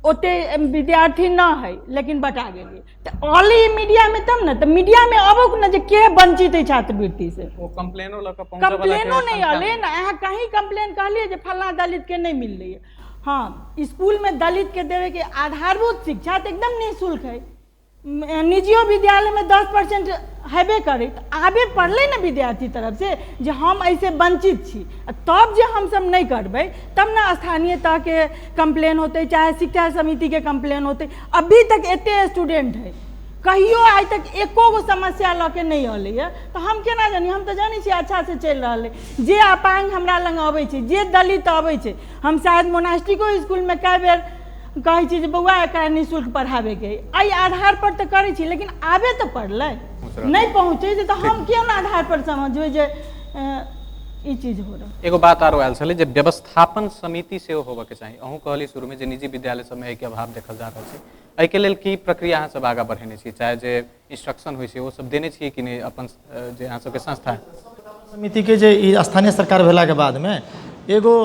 ओते विद्यार्थी न है लेकिन बटा गई, तो ऑली मीडिया में तब न, तो मीडिया में अबक न जे के वंचित है छात्रवृत्ति से। वो कंप्लेनो नहीं आले ना, यहाँ कहीं कंप्लेन कहलिए जे फलना दलित के नहीं मिल रही है। हाँ, स्कूल में दलित के देवे के आधारभूत शिक्षा तो एकदम निःशुल्क है, निजियो विद्यालय में 10% हेबे करे, तो आबे पढ़ले ना विद्यार्थी तरफ से जे हम ऐसे वंचित छी, तब जे हम सब नहीं करबे तब ना स्थानीयता के कंप्लेन होते, चाहे शिक्षा समिति के कंप्लेन होते। अभी तक एते स्टूडेंट है, कहियो आज तक एको गो समस्या लके नहीं अलै है, तो हम केना जानी? हम तो जानी छी अच्छा से चल रहा है। जे अपांग हमरा लग अबै छै, जे दलित अबै छै, हम शायद मोनास्टिको स्कूल में कई बेर कहै छी जे बौआ एकरा निःशुल्क पढ़ाबे के, एहि आधार पर तो करै छी, लेकिन आबे तो पढ़ले नहीं पहुँचे तो हम केन आधार पर समझबै जे ई चीज हो रहा। एगो बात आरो आयल छलै जे व्यवस्थापन समिति से होबे के चाही। अहूँ कहली शुरू में जे निजी विद्यालय सब में एहि के अभाव देखल जा रहल छै, एहि के लेल की प्रक्रिया अहाँ सब आगा बढ़ेने छी, चाहे जे इंस्ट्रक्शन होइ छै वो सब देने छियै कि नहीं अपन जे अहाँ सबके संस्था समिति के जे ई स्थानीय सरकार भेला के बाद में एगो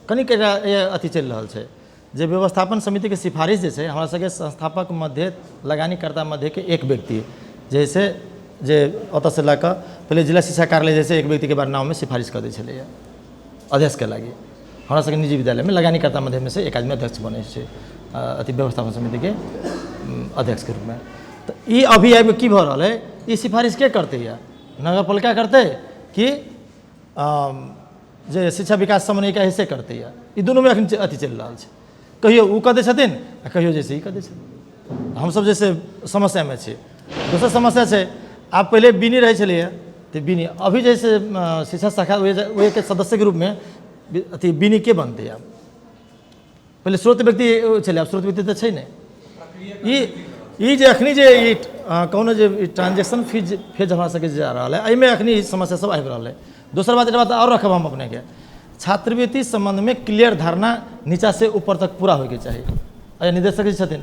कनिक अथी चल रहल छै जे व्यवस्थापन समिति के सिफारिश जे छै हमरा सबके संस्थापक मध्य लगानीकर्ता मध्य के एक व्यक्ति जैसे जे ओतऽ से लऽ कऽ पहले जिला शिक्षा कार्यालय जैसे एक व्यक्ति के बारे नाम में सिफारिश कर दै छलैया अध्यक्ष के लागी। हमरा सबके निजी विद्यालय में लगानीकर्ता मध्य में से एक आदमी अध्यक्ष बने छै अथी व्यवस्थापन समिति के अध्यक्ष के रूप में। तो ये अभी आबि की भऽ रहल है, ये सिफारिश के करते या नगर पालिका करते कि जे शिक्षा विकास समन्वय इकाई से करते हैं ये दोनों में अखन अथी चल रहा है कहियो उ कह दै छथिन आ कहियो जैसे ही कह दै छथिन हम सब जैसे समस्या में छी दोसर समस्या है आप पहले बीनी रहे छलिए तो बीनी अभी जैसे शिक्षा शाखा वे के सदस्य के रूप में अथी बीनी के बनते हैं पहले स्रोत व्यक्ति चले अब स्रोत व्यक्ति तो है नहीं ये जे अखनी जे कौन जे ट्रांजेक्शन फेज हमरा सबके जा रहा है एहिमे अखनी समस्या सब आबि रहा है दोसर बात बात और रखब हम अपने के छात्रवृत्ति संबंध में क्लियर धारणा नीचा से ऊपर तक पूरा होके चाहिए निदेशक जी छथिन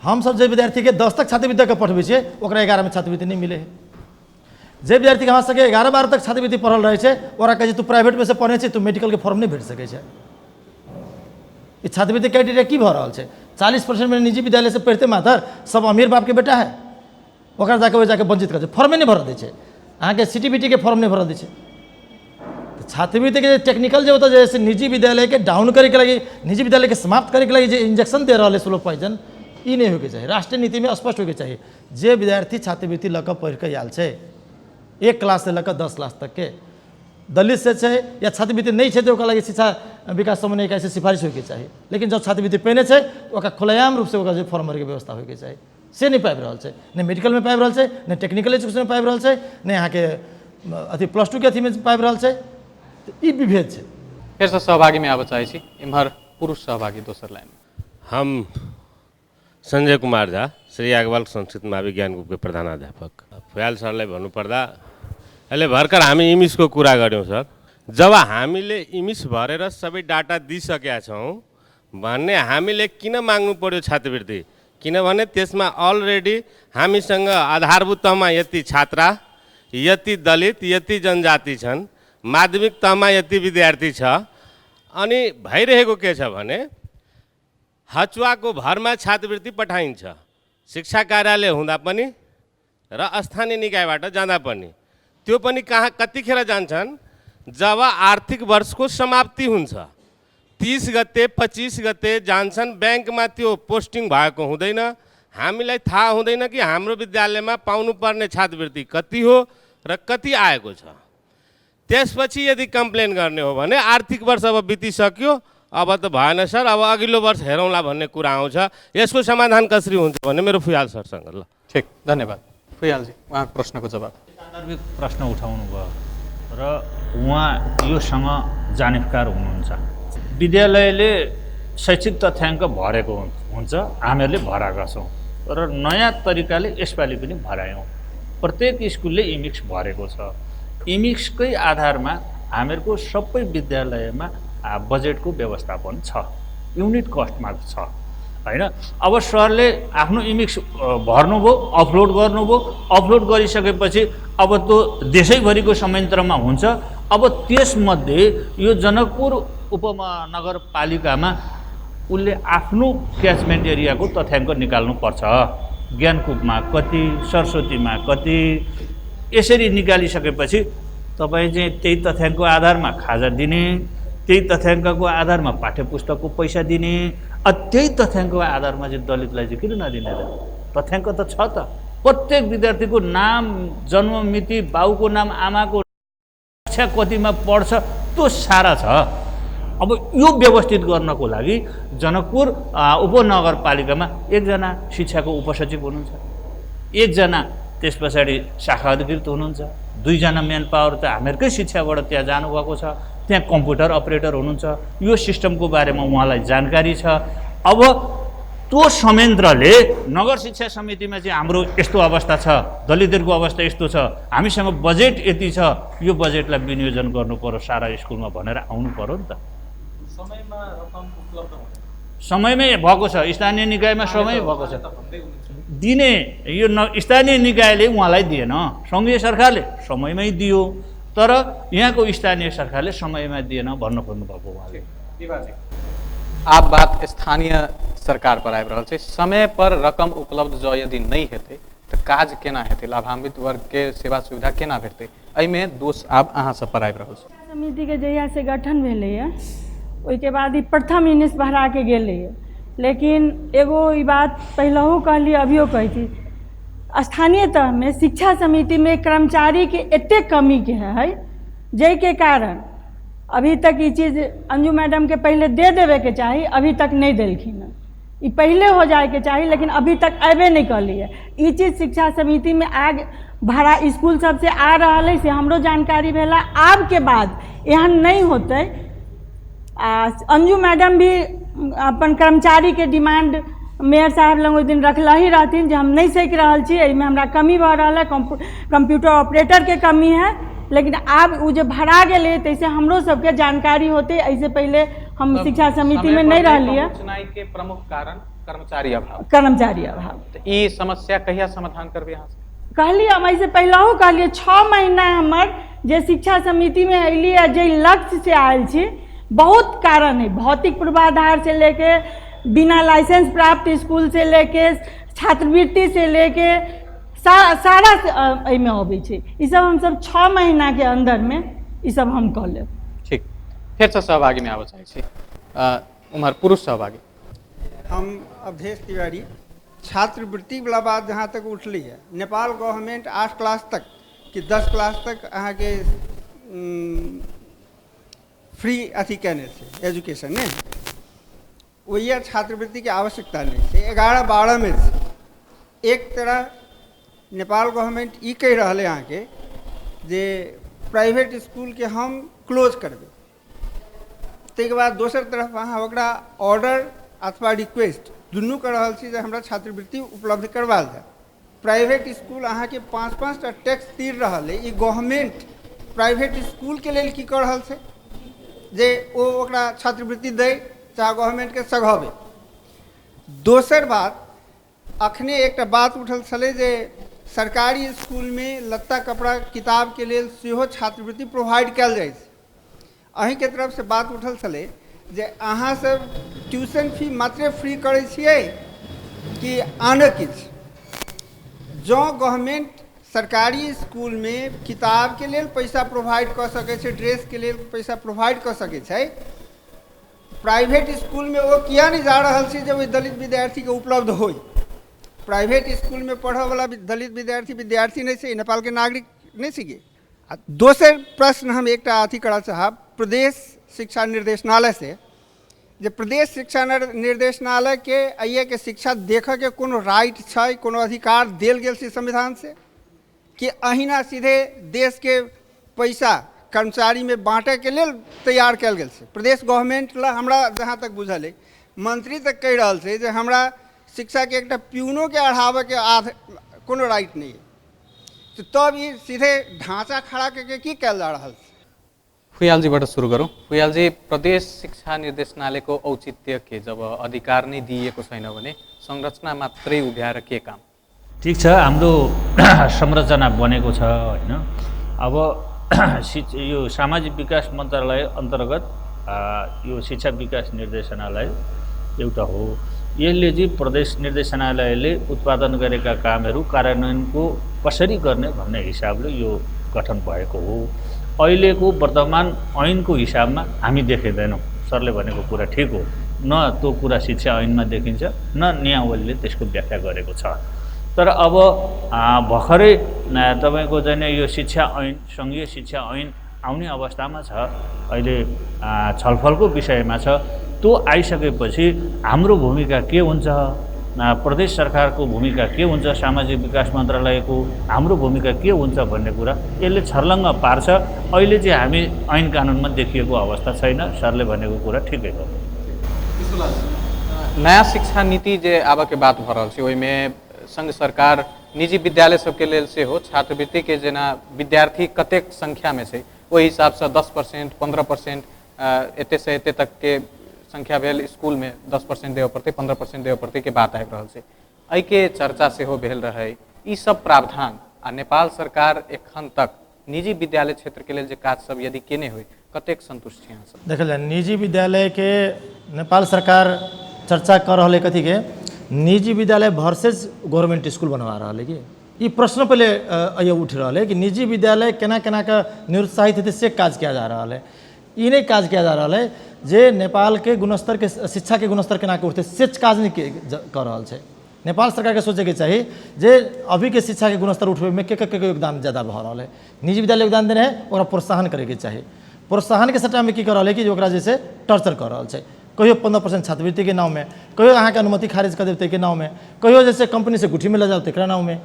हम सब जे विद्यार्थी के 10 तक छात्रवृत्ति के पढ़बै छियै ओकरा 11 में छात्रवृत्ति नहीं मिले है जे विद्यार्थी के हमरा सबके 11-12 तक छात्रवृत्ति पढ़ल रहे छै ओकरा कहै छै तू प्राइवेट में से पढ़ने छै तू मेडिकल के फॉर्म नहीं भेट सकै छै ई छात्रवृत्ति क्राइटेरिया की भऽ रहल छै 40% में निजी विद्यालय से पढ़ते मातर सब अमीर बाप के बेटा है ओकरा जाके वंचित कर फॉर्मे नहीं भरल दै छै अहाँके CTBT के फॉर्म नहीं भरल दै छै छात्रवृत्ति के टेक्निकल जो होता है जैसे निजी विद्यालय के डाउन करे के लगी निजी विद्यालय के समाप्त करे के लगी जो इंजेक्शन दे रहा है स्लो पॉइजन ये नहीं होके चाहिए राष्ट्रीय नीति में स्पष्ट होके चाहिए जे विद्यार्थी छात्रवृत्ति लऽ कऽ पढ़ के आयल छै 1 क्लास से लऽ कऽ 10 क्लास तक के दलित से छै या छात्रवृत्ति नहीं छै तो ओकरा लगी शिक्षा विकास समन्वय इकाई से सिफारिश होके चाहिए लेकिन जब छात्रवृत्ति पेने छै ओकरा खुलेआम रूप से ओकरा जे फॉर्म भरके व्यवस्था होके चाहिए से नहीं पाबि रहल छै नहीं मेडिकल में पाबि रहल छै नहीं टेक्निकल एजुकेशन में पाबि रहल छै नहीं अहाँके अथी +2 के अथी में पाबि रहल छै ई विभेद छै फिर से सहभागी में आबऽ चाहै छी इम्हर पुरुष सहभागी दोसर लाइन हम संजय कुमार झा श्री याज्ञवल्क्य संस्कृत महाविज्ञान ग्रुप के प्रधानाध्यापक फुयाल सरलाई भन्नुपर्दा अहिले भर्खर हामी इमिसको कुरा गऱ्यौँ सर जब हामीले इमिस भरेर सबै डाटा दिइसकेका छौँ भन्ने हामीले किन माग्नु पर्यो छात्रवृत्ति किनभने त्यसमा अलरेडी हामीसँग आधारभूत तहमा यति छात्रा यति दलित यति जनजाति छन् माध्यमिक तहमा यति विद्यार्थी छ अनि भइरहेको के छ भने हचुवाको भरमा छात्रवृत्ति पठाइन्छ शिक्षा कार्यालय हुँदा पनि र स्थानीय निकायबाट जाँदा पनि त्यो पनि कहाँ कतिखेर जान्छन् जब आर्थिक वर्षको समाप्ति हुन्छ 30 गते 25 गते जान्छन् ब्याङ्कमा त्यो पोस्टिङ भएको हुँदैन हामीलाई थाहा हुँदैन कि हाम्रो विद्यालयमा पाउनुपर्ने छात्रवृत्ति कति हो र कति आएको छ त्यसपछि यदि कम्प्लेन गर्ने हो भने आर्थिक वर्ष अब बितिसक्यो अब त भएन सर अब अघिल्लो वर्ष हेरौँला भन्ने कुरा आउँछ यसको समाधान कसरी हुन्छ भन्ने मेरो फुयाल सरसँग ल ठीक धन्यवाद फुयालजी उहाँको प्रश्नको जवाब सान्दर्भिक प्रश्न उठाउनु भयो र उहाँ योसँग जानकार हुनुहुन्छ विद्यालयले शैक्षिक तथ्याङ्क भरेको हुन्छ हामीहरूले भराएका छौँ र नयाँ तरिकाले यसपालि पनि भरायौँ प्रत्येक स्कुलले इमिक्स भरेको छ इमिक्सकै आधारमा हामीहरूको सबै विद्यालयमा बजेटको व्यवस्थापन छ युनिट कस्टमा छ हैन अब सरले आफ्नो इमिक्स भर्नुभयो अपलोड गर्नुभयो अपलोड गरिसकेपछि अब त्यो देशैभरिको संयन्त्रमा हुन्छ अब त्यसमध्ये यो जनकपुर उपमहानगरपालिकामा उसले आफ्नो क्याचमेन्ट एरियाको तथ्याङ्क निकाल्नुपर्छ ज्ञानकुपमा कति सरस्वतीमा कति यसरी निकालिसकेपछि तपाईँ चाहिँ त्यही तथ्याङ्कको आधारमा खाजा दिने त्यही तथ्याङ्कको आधारमा पाठ्यपुस्तकको पैसा दिने त्यही तथ्याङ्कको आधारमा चाहिँ दलितलाई चाहिँ किन नदिने त तथ्याङ्क त छ त प्रत्येक विद्यार्थीको नाम जन्म मिति बाउको नाम आमाको कक्षा कतिमा पढ्छ त्यो सारा छ अब यो व्यवस्थित गर्नको लागि जनकपुर उपनगरपालिकामा एकजना शिक्षाको उपसचिव हुनुहुन्छ एकजना त्यस पछाडि शाखा अधिकृत हुनुहुन्छ 2 जना म्यान पावर त हामीहरूकै शिक्षाबाट त्यहाँ जानुभएको छ त्यहाँ कम्प्युटर अपरेटर हुनुहुन्छ यो सिस्टमको बारेमा उहाँलाई जानकारी छ अब त्यो संयन्त्रले नगर शिक्षा समितिमा चाहिँ हाम्रो यस्तो अवस्था छ दलितहरूको अवस्था यस्तो छ हामीसँग बजेट यति छ यो बजेटलाई विनियोजन गर्नु पर्यो सारा स्कुलमा भनेर आउनु पर्यो नि त समयमा रकम उपलब्ध हुँदैन समयमै भएको छ स्थानीय निकायमा समय भएको छ दिने यो स्थानीय निकायले उहाँलाई दिएन सङ्घीय सरकारले समयमै दियो तर यहाँको स्थानीय सरकारले समयमा दिएन भन्न खोज्नु भएको उहाँले आप बात स्थानीय सरकार पर आबि रहल छै समय पर रकम उपलब्ध जो यदि नहीं हेतै तऽ काज केना हेतै लाभान्वित वर्ग के सेवा सुविधा केना भेटतै एहिमे दोष आब अहाँ सब पर आबि रहल छै समिति के जहिया से गठन भेलैया ओहिके बाद ई प्रथम यूनिट बढ़ा के गेलैया लेकिन एगो ई बात पहलहू कहली अभियो कहै छी स्थानीय तह में शिक्षा समिति में कर्मचारी के एते कमी के है जय के कारण अभी तक ये चीज़ अंजू मैडम के पहले दे देवे के चाही, अभी तक नहीं दिलखिन। ये पहले हो जाए के चाही लेकिन अभी तक अबे नहीं कली है। ये चीज़ शिक्षा समिति में आग भाड़ा स्कूल सब से आ रहा है से हमरो जानकारी भेला। आब के बाद एहन नहीं होते। अंजू मैडम भी अपन कर्मचारी के डिमांड मेयर साहब लग उस दिन रखल ही रहथिन जे हम नहीं सीख रहा छी, एहिमे हमरा कमी भऽ रहा है, कंप्यूटर ऑपरेटर के कमी है। लेकिन आब वो जो भरा गए तैसे हमरो सबके जानकारी होते। ऐसे पहले हम शिक्षा समिति में नहीं रहिए। के प्रमुख कारण कर्मचारी अभाव। कर्मचारी अभाव तो ई समस्या कहिया समाधान करबे यहाँ से? कहलिए हम ऐसे पहलहो कहलिए 6 महीना हमर जे शिक्षा समिति में अलिए जे लक्ष्य से आयल छी। बहुत कारण है, भौतिक पूर्वाधार से लेके बिना लाइसेंस प्राप्त स्कूल से लेके छात्रवृत्ति से लेके सारा एहिमे अबै छै। ई सब हम सब 6 महीना के अंदर में ई सब हम कऽ लेब। ठीक, फिर से सहभागी में आबऽ चाहै छी उम्हर पुरुष सहभागी। हम अवधेश तिवारी। छात्रवृत्ति वाला बात जहाँ तक उठली है, नेपाल गवर्नमेंट 8 क्लास तक कि 10 क्लास तक अहाँ के फ्री अथी कहने से एजुकेशन ने वही छात्रवृत्ति की आवश्यकता नहीं है। 11-12 में से एक तरह नेपाल गवर्नमेंट ई कह रहा है यहाँ के जे प्राइवेट स्कूल के हम क्लोज करबे। तक बाद दोसर तरफ अहाँ ओकरा ऑर्डर अथवा रिक्वेस्ट दुनू कर रहा छी जे हमरा छात्रवृत्ति उपलब्ध करवाल जाए। प्राइवेट स्कूल अहाँ के 5-5 टा टैक्स तीर रहा है। ई गवर्नमेंट प्राइवेट स्कूल के लिए की कर रहा है जे ओ ओकरा छात्रवृत्ति दे चाहे गवर्नमेंट के सघावे। दोसर बात अखने एक बात उठल छले जे सरकारी स्कूल में लत्ता कपड़ा किताब के लिए सेहो छात्रवृत्ति प्रोवाइड कल जाए। अहीं के तरफ से बात उठल छले जे अहाँ सब ट्यूशन फी मात्रे फ्री करे छिए कि आन किछ। जो गवर्नमेंट सरकारी स्कूल में किताब के लिए पैसा प्रोवाइड कर सके छे, ड्रेस के लिए पैसा प्रोवाइड कर सके छे, प्राइवेट स्कूल में वो किया नहीं जा रहा है जब दलित विद्यार्थी के उपलब्ध हो। प्राइवेट स्कूल में पढ़े वाला दलित विद्यार्थी नहीं से नेपाल के नागरिक नहीं सीखे। दोसर प्रश्न हम एक अथी करा चाहब प्रदेश शिक्षा निर्देशनालय से जे प्रदेश शिक्षा निर्देशनालय के आइए के शिक्षा देखे के कोनो राइट है, कोनो अधिकार देल गेल छै संविधान से कि अहिना सीधे देश के पैसा कर्मचारी में बांटे के लिए तैयार कल गेल छै। प्रदेश गवर्नमेंट ला हमरा जहाँ तक बुझल है मंत्री तक कह रहा है जे हमरा शिक्षा के एक प्यूनो के अढ़ावे के कोनो राइट नहीं है। तो तब ये सीधे ढांचा खड़ा करके की कल जा रहा है? फुयाल जी बट शुरू करूँ। फुयाल जी, प्रदेश शिक्षा निर्देशनालय को औचित्य के जब अधिकार नहीं दिएको छैन भने संरचना मात्रै उभ्याएर के काम? ठीक छ, हाम्रो संरचना बनेको छ हैन। अब यो सामाजिक विकास मन्त्रालय अन्तर्गत यो शिक्षा विकास निर्देशनालय एउटा हो। यसले चाहिँ प्रदेश निर्देशनालयले उत्पादन गरेका कामहरू कार्यान्वयनको कसरी गर्ने भन्ने हिसाबले यो गठन भएको हो। अहिलेको वर्तमान ऐनको हिसाबमा हामी देखिँदैनौँ। सरले भनेको कुरा ठिक हो, न त्यो कुरा शिक्षा ऐनमा देखिन्छ न नियावलीले त्यसको व्याख्या गरेको छ। तर अब भर्खरै तपाईँको चाहिँ यो शिक्षा ऐन सङ्घीय शिक्षा ऐन आउने अवस्थामा छ, अहिले छलफलको विषयमा छ। त्यो आइसकेपछि हाम्रो भूमिका के हुन्छ, प्रदेश सरकारको भूमिका के हुन्छ, सामाजिक विकास मन्त्रालयको हाम्रो भूमिका के हुन्छ भन्ने कुरा यसले छर्लङ्ग पार्छ। अहिले चाहिँ हामी ऐन कानुनमा देखिएको अवस्था छैन। सरले भनेको कुरा ठिकै हो। नया शिक्षा नीति जे आबऽ के बात भऽ रहल छै ओहिमे संघ सरकार निजी विद्यालय सबके लेल सेहो छात्रवृत्ति के जेना विद्यार्थी कतेक संख्या में छै ओहि हिसाब से 10%, 15% एते से एते तक के संख्या भेल स्कूल में 10% देवे पड़ते, 15% देवे पड़ते के बात आबि रहल छै। एहि के चर्चा सेहो भेल रहे। ई सब प्रावधान आ नेपाल सरकार एखन तक निजी विद्यालय क्षेत्र के लेल जे काज सब यदि केने होय कतेक संतुष्ट छी अहाँ सब? देखल जाए निजी विद्यालय के नेपाल सरकार चर्चा कर रहा है कथी के निजी विद्यालय वर्सेस गवर्नमेंट स्कूल बनवा रहा है कि ये प्रश्न पहले ये उठ रहा है कि निजी विद्यालय केना केना का निरुत्साहित हेतु से काज किया जा रहा है। ये नहीं काज किया जा रहा है जे नेपाल के गुणस्तर के शिक्षा के गुणस्तर केना के उठते से काज नहीं कर रहा है। नेपाल सरकार के सोचे के चाहिए जे अभी के शिक्षा के गुणस्तर उठबे में के योगदान ज़्यादा भऽ रहा है। निजी विद्यालय योगदान देने है और प्रोत्साहन करे के चाहिए। प्रोत्साहन के सट्टा में की कर रहा है कि ओकरा जैसे टॉर्चर कर रहा है, कहियो 15% छात्रवृत्ति के नाम में, कहियो अहाँ के अनुमति खारिज कर देते के नाम में, कहियो जैसे कंपनी से गुठी में ले जाओ तेकरा नाम में,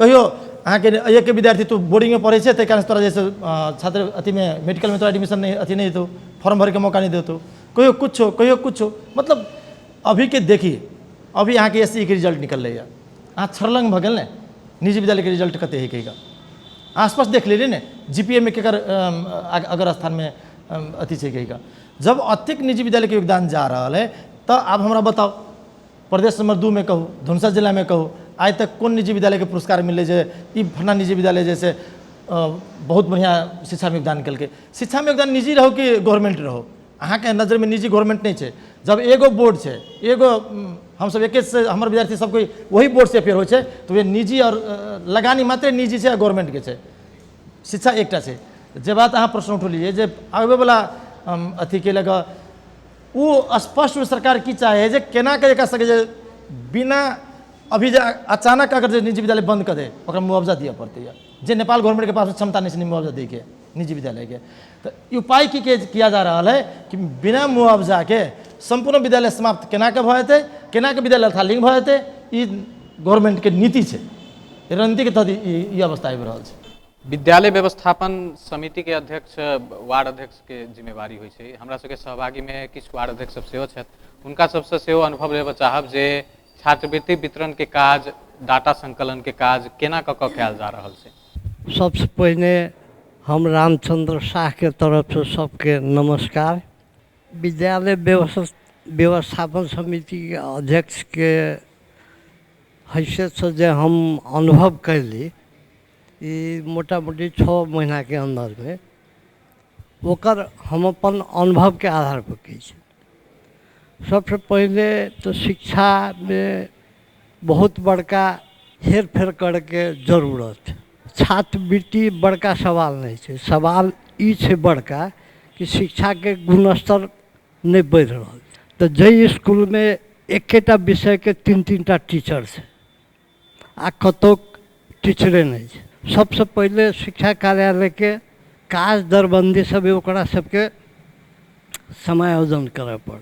कहियो अहाँ के एक विद्यार्थी तो बोर्डिंग में पढ़े छे ते कारण तोरा जैसे छात्र अथी में मेडिकल में तोरा एडमिशन नहीं अथी नहीं तो फॉर्म भर के मौका नहीं देतो, कहियो कुछ हो कहियो कुछ हो। मतलब अभी के देखिए अभी यहाँ के एससी के रिजल्ट निकल रही है, अहाँ छरलंग भऽ गेल ने निजी विद्यालय के रिजल्ट कते है कहेगा आसपास देख ले ने जीपीए में केकर अगर स्थान में अथी है कहेगा। जब अत्यधिक निजी विद्यालय के योगदान जा रहा है तो अब हमारा बताओ प्रदेश नंबर 2 में कहूँ धनुषा जिला में कहूँ आज तक कौन निजी विद्यालय के पुरस्कार मिले जे ई फन्ना निजी विद्यालय जैसे बहुत बढ़िया शिक्षा में योगदान कल के। शिक्षा में योगदान निजी रहो कि गवर्नमेंट रहो, अहाँ के नज़र में निजी गवर्नमेंट नहीं है। जब एगो बोर्ड है एगो हम सब एक से हमारे विद्यार्थी सब कोई वही बोर्ड से अपेयर हो तो ये निजी और लगानी मात्र निजी से गवर्नमेंट के छे, शिक्षा एकटा है। जे बात अहाँ प्रश्न उठलिए जे आगे वाला अथी के लगा वो स्पष्ट सरकार की चाहे जे केना के कर सके जे बिना अभी जे अचानक अगर निजी विद्यालय बंद कर दे ओकरा मुआवजा दिया पड़ते है, जे नेपाल गवर्नमेंट के पास क्षमता नहीं मुआवजा दे के निजी विद्यालय के। तो उपाय की किया जा रहा है कि बिना मुआवजा के संपूर्ण विद्यालय समाप्त केना के भऽ जेतै, केना के विद्यालय थालिंग भऽ जेतै, ई गवर्नमेंट के नीति है, रणनीति के तहत ई अवस्था आबि रहल छै। विद्यालय व्यवस्थापन समिति के अध्यक्ष वार्ड अध्यक्ष के जिम्मेवारी होइ छै। हमरा सबके सहभागी में किछु वार्ड अध्यक्ष सब सेहो छथि, हुनका सबसे सेहो अनुभव लेबऽ चाहब जे छात्रवृत्ति वितरण के काज डाटा संकलन के काज केना कऽ कयल जा रहल छै। सबसे पहिने हम रामचंद्र शाह के तरफ से सबके नमस्कार। विद्यालय व्यवस्थापन समिति के अध्यक्ष के हैसियत से जे हम अनुभव कैली मोटा मोटी 6 महीना के अंदर में ओकर हम अपन अनुभव के आधार पर कही। सबसे पहले तो शिक्षा में बहुत बड़का हेर फेर करके जरूरत। छात्रवृत्ति बड़का सवाल नहीं है, सवाल ई छै बड़का कि शिक्षा के गुणस्तर नहीं बढ़ रहा। तो जै स्कूल में एकेटा विषय के 3-3टा टीचर है आ कतौ टीचरे नहीं है। सबसे पहले शिक्षा कार्यालय के काज दरबंदी सब ओकरा सबके समायोजन करे पड़।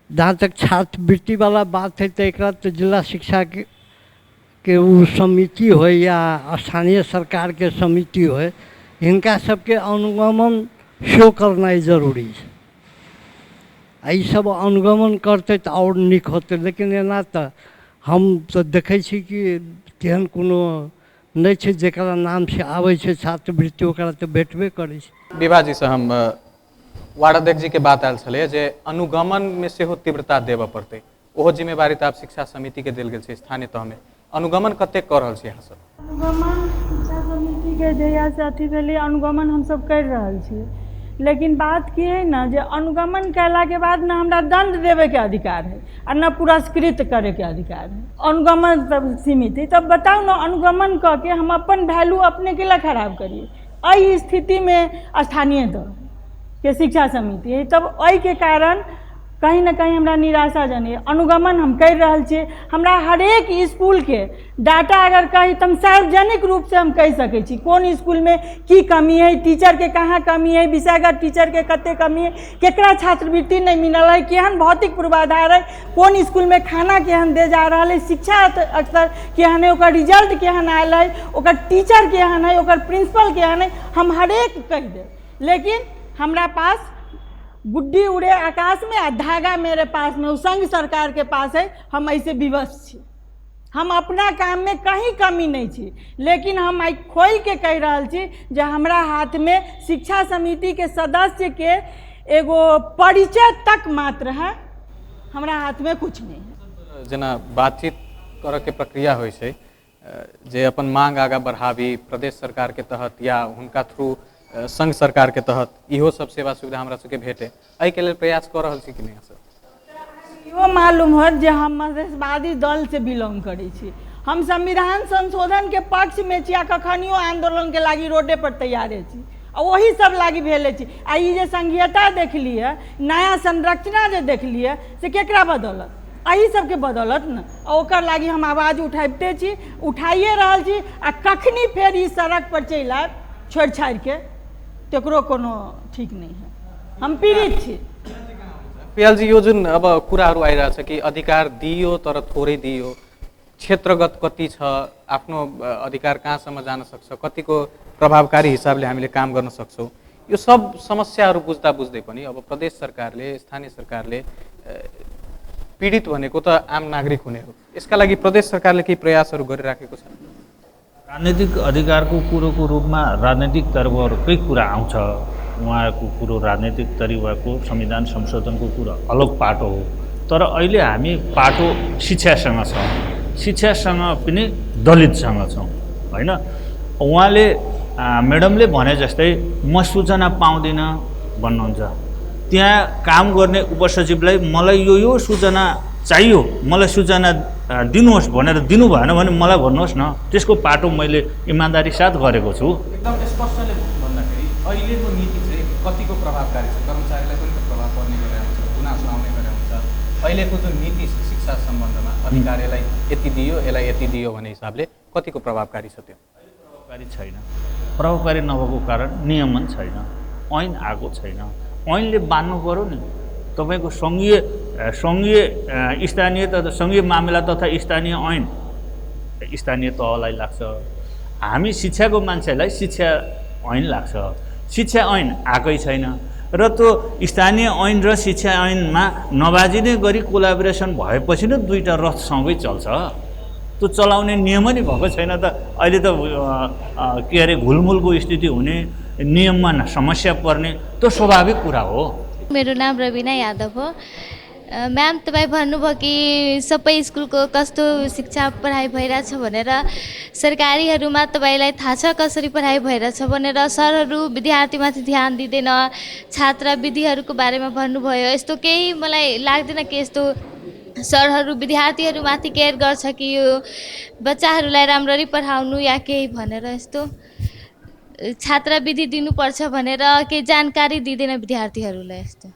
जहाँ तक छात्रवृत्ति वाला बात है तो एक तो जिला शिक्षा के वो समिति हो या स्थानीय सरकार के समिति हो, इनका सबके अनुगमन शो करना जरूरी है। ई सब अनुगमन करते तो और निक होते, लेकिन एना तो हम तो देखे छी कि केहन कोनो नहीं है जरा नाम से आवे छै छात्रवृत्ति ओकरा तो भेटबे करे छै। विभा जी से हम वार्ड अध्यक्ष जी के बात आयल छलै जे अनुगमन में सेहो तीव्रता देबऽ पड़तै, ओहो जिम्मेवारी तऽ आब शिक्षा समिति के देल गेल छै स्थानीय तह में। अनुगमन कते कऽ रहल छी अहाँ सब? अनुगमन शिक्षा समिति के जहिया से अथी भेलै अनुगमन हम सब कर रहल छी, लेकिन बात की है ना जे अनुगमन कैला के बाद ना हमरा दंड देवे के अधिकार है और न पुरस्कृत करे के अधिकार है। अनुगमन तब सीमित है, तब बताओ ना अनुगमन कऽ के हम अपन वैल्यू अपने के लिए खराब करिए। एहि स्थिति में स्थानीय तह के शिक्षा समिति है, तब एहि के कारण कहीं ना कहीं हमरा निराशाजनक अनुगमन हम कर रहल छियै। हमरा हरेक स्कूल के डाटा अगर कही तो हम सार्वजनिक रूप से हम कह सकै छी कौन स्कूल में की कमी है, टीचर के कहाँ कमी है, विषयगत टीचर के कते कमी है, केकरा छात्रवृत्ति नहीं मिलल है, केहन भौतिक पूर्वाधार है, कौन स्कूल में खाना केहन दे जा रहा है, शिक्षा स्तर केहन है, ओकर रिजल्ट केहन आयल है, ओकर टीचर केहन है, ओकर प्रिंसिपल केहन है, हम हरेक कह देब। लेकिन हमरा पास गुड्डी उड़े आकाश में आ धागा मेरे पास में संघ सरकार के पास है, हम ऐसे विवश छी। हम अपना काम में कहीं कमी नहीं छी, लेकिन हम आई खोल के कह रहल छी जे हमरा हाथ में शिक्षा समिति के सदस्य के एगो परिचय तक मात्र है, हमरा हाथ में कुछ नहीं है। जेना बातचीत करऽ के प्रक्रिया होइ छै जे अपन मांग आगा बढ़ाबी प्रदेश सरकार के तहत या हुनका थ्रू संघ सरकार के तहत इहो सब सेवा सुविधा हमरा सबके भेटे, एहि के लेल प्रयास कऽ रहल छी कि नहीं सर? इहो मालूम हो जे हम मधेशवादी दल से बिलोंग करै छी, हम संविधान संशोधन के पक्ष में छी आ कखनियो आंदोलन के लागी रोडे पर तैयारे छी आ वही सब लागी भेले छी। आ ई जे संघीयता देखली है, नया संरचना जे देखली है, से केकरा बदौलत एही सबके बदौलत न ओकर लागी हम आवाज उठाबते छी, उठाइए रहल छी। आ कखनी फेर ई सड़क पर चलि आयब छोड़ि छाड़ि के तकरो कोनो ठीक नहीं है। हम पीड़ित छी। पियाल जी, यो जुन अब कुराहरू आइरहेछ कि अधिकार दियो तर थोरै दियो, क्षेत्रगत कति छ, आफ्नो अधिकार कहाँसम्म जान सक्छ, कतिको प्रभावकारी हिसाबले हामीले काम गर्न सक्छौँ, यो सब समस्याहरू बुझ्दा बुझ्दै पनि अब प्रदेश सरकारले, स्थानीय सरकारले पीडित भनेको त आम नागरिक हुने हो, यसका लागि प्रदेश सरकारले केही प्रयासहरू गरिराखेको छ? राजनीतिक अधिकारको कुरोको रूपमा राजनीतिक तर्फहरूकै कुरा आउँछ। उहाँको कुरो राजनीतिक तरिकाको संविधान संशोधनको कुरा अलग पाटो हो। तर अहिले हामी पाटो शिक्षासँग छौँ, शिक्षासँग पनि दलितसँग छौँ होइन। उहाँले म्याडमले भने जस्तै म सूचना पाउँदिनँ भन्नुहुन्छ, त्यहाँ काम गर्ने उपसचिवलाई मलाई यो सूचना चाहियो, मलाई सूचना दिनुहोस् भनेर दिनु भएन भने मलाई भन्नुहोस् न, त्यसको पाटो मैले इमान्दारी साथ गरेको छु। एकदम स्पष्टले भन्दाखेरि अहिलेको नीति चाहिँ कतिको प्रभावकारी छ? कर्मचारीलाई पनि प्रभाव पर्ने गरेर हुन्छ, गुनासो आउने गरेर हुन्छ। अहिलेको जुन नीति शिक्षा सम्बन्धमा अधिकारीलाई यति दियो, यसलाई यति दियो भन्ने हिसाबले कतिको प्रभावकारी छ? त्यो प्रभावकारी छैन। प्रभावकारी नभएको कारण नियमन छैन, ऐन आएको छैन। ऐनले बान्नु पर्यो नि। तपाईँको सङ्घीय स्थानीय तथा सङ्घीय मामिला तथा स्थानीय ऐन स्थानीय तहलाई लाग्छ। हामी शिक्षाको मान्छेलाई शिक्षा ऐन लाग्छ। शिक्षा ऐन आएकै छैन र त्यो स्थानीय ऐन र शिक्षा ऐनमा नबाजिने गरी कोलाबोरेसन भएपछि नै दुईवटा रथ सँगै चल्छ। त्यो चलाउने नियम नै भएको छैन त अहिले त के अरे घुलमुलको स्थिति हुने, नियममा समस्या पर्ने त्यो स्वाभाविक कुरा हो। मेरो नाम रविना यादव हो। म्याम, तपाईँ भन्नुभयो कि सबै स्कुलको कस्तो शिक्षा पढाइ भइरहेछ भनेर। सरकारीहरूमा तपाईँलाई थाहा छ कसरी पढाइ भइरहेछ भनेर। सरहरू विद्यार्थीमाथि ध्यान दिँदैन, छात्रवृत्तिहरूको बारेमा भन्नुभयो। यस्तो केही मलाई लाग्दैन कि यस्तो सरहरू विद्यार्थीहरूमाथि केयर गर्छ कि यो बच्चाहरूलाई राम्ररी पढाउनु या केही भनेर। यस्तो छात्रवृत्ति दिनुपर्छ भनेर केही जानकारी दिँदैन विद्यार्थीहरूलाई। यस्तो।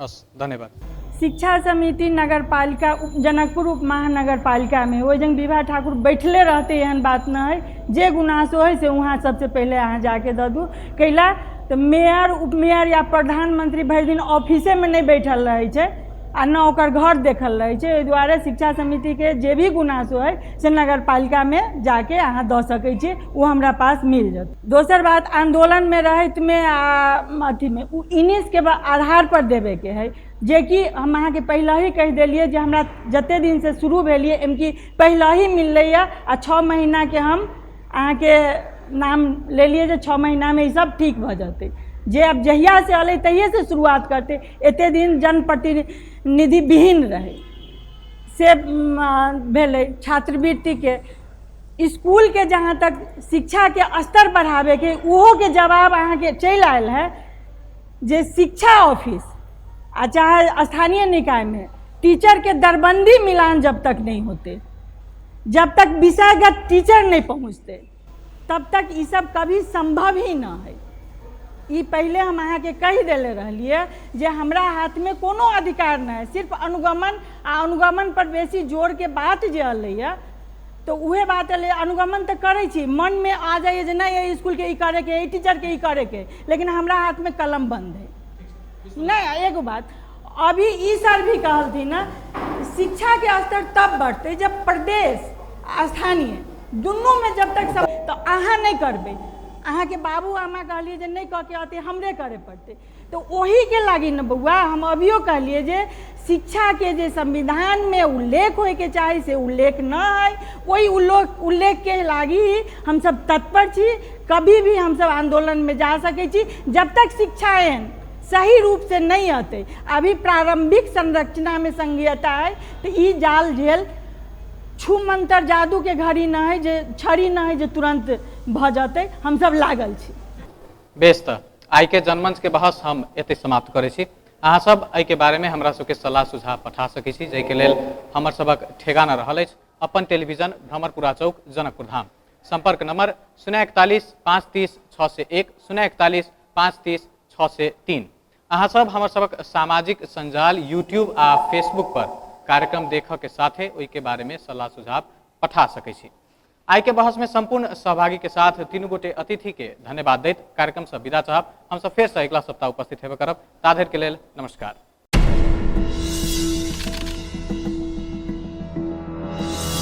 हस्, धन्यवाद। शिक्षा समिति नगरपालिका जनकपुर उप महानगरपालिका में वो जंग विभा ठाकुर बैठले रहते, एहन बात न है। जे गुनासो है से वहाँ सबसे पहले अहाँ जाके दऽ दू। कैला तो मेयर, उपमेयर या प्रधानमंत्री भरि दिन ऑफिसे में नहीं बैठल रहे छे आ न ओकर घर देखल रहे छे। एहि दुआरे शिक्षा समिति के जे भी गुनासो है से नगरपालिका में जाके अहाँ दऽ सकै छी, वो हमरा पास मिल जात। दोसर बात, आंदोलन में रहत में अथी में 19 के आधार पर देवे के है, जे कि हम अहाँ के पहले ही कह दिलिए जे हमरा जते दिन से शुरू भेलिए एमकी पहले ही मिललै आ 6 महीना के हम अहाँ के नाम ले लिए जे 6 महीना में ई सब ठीक भ जते। जे अब जहिया से अलै तहिए से शुरुआत करते। एते दिन जनप्रतिनिधि विहीन रहे से भेलै। छात्रवृत्ति के स्कूल के जहाँ तक शिक्षा के स्तर बढ़ावे के उहो के जवाब अहाँ के चल आयल है जे शिक्षा ऑफिस आ चाहे स्थानीय निकाय में टीचर के दरबंदी मिलान जब तक नहीं होते, जब तक विषयगत टीचर नहीं पहुँचते, तब तक ये सब कभी संभव ही ना है। ये पहले हम अहाँ के कह दिले रहलिए जे हमरा हाथ में कोनो अधिकार नहीं है, सिर्फ अनुगमन आ अनुगमन पर बेसी जोर के बात जे अलै तो उहे बात अलै। अनुगमन तो करे छी, मन में आ जाइए जे नहीं ये स्कूल के ई करे के, टीचर के ई करे के, लेकिन हमरा हाथ में कलम बंद है। नहीं, एगो बात अभी ई सर भी कहलथी ना, शिक्षा के स्तर तब बढ़ते जब प्रदेश स्थानीय दुनू में जब तक सब, तो अहाँ नहीं करबे, अहाँ के बाबू आमा कहलिए जे नहीं कह के आते हमरे करे पड़ते। तो वही के लागी न बउआ हम अभियो कहलिए जे शिक्षा के जे संविधान में उल्लेख होए के चाही से उल्लेख न है। वही उल्लेख के लागी हम सब तत्पर छी। कभी भी हम सब आंदोलन में जा सके छी जब तक शिक्षा सही रूप से नहीं आते। अभी प्रारंभिक संरचना में संघीयता है तो ई जाल जेल छू मंतर जादू के घड़ी न है जे छड़ी न है जे तुरंत भ जाते। हम सब लागल छी। बेस त आई के जनमंच के बहस हम एते समाप्त करे छी। अहाँ सब एहि के बारे में हमरा सबके सलाह सुझाव पठा सकै छी, जै के लेल हमर सबक ठेगाना रहल अछि अपन टेलीविजन भ्रमरपुरा चौक जनकपुर धाम। संपर्क नंबर 041 530 601 041 530 603। अहाँ सब हमर सबक सामाजिक संजाल यूट्यूब आ फेसबुक पर कार्यक्रम देख के साथे ओई के बारे में सलाह सुझाव पठा सकै छी। आई के बहस में संपूर्ण सहभागी के साथ तीनों गोटे अतिथि के धन्यवाद दैत कार्यक्रम से विदा चाहब। हम सब फिर से अगला सप्ताह उपस्थित हेबे करब। ताधर के लेल नमस्कार।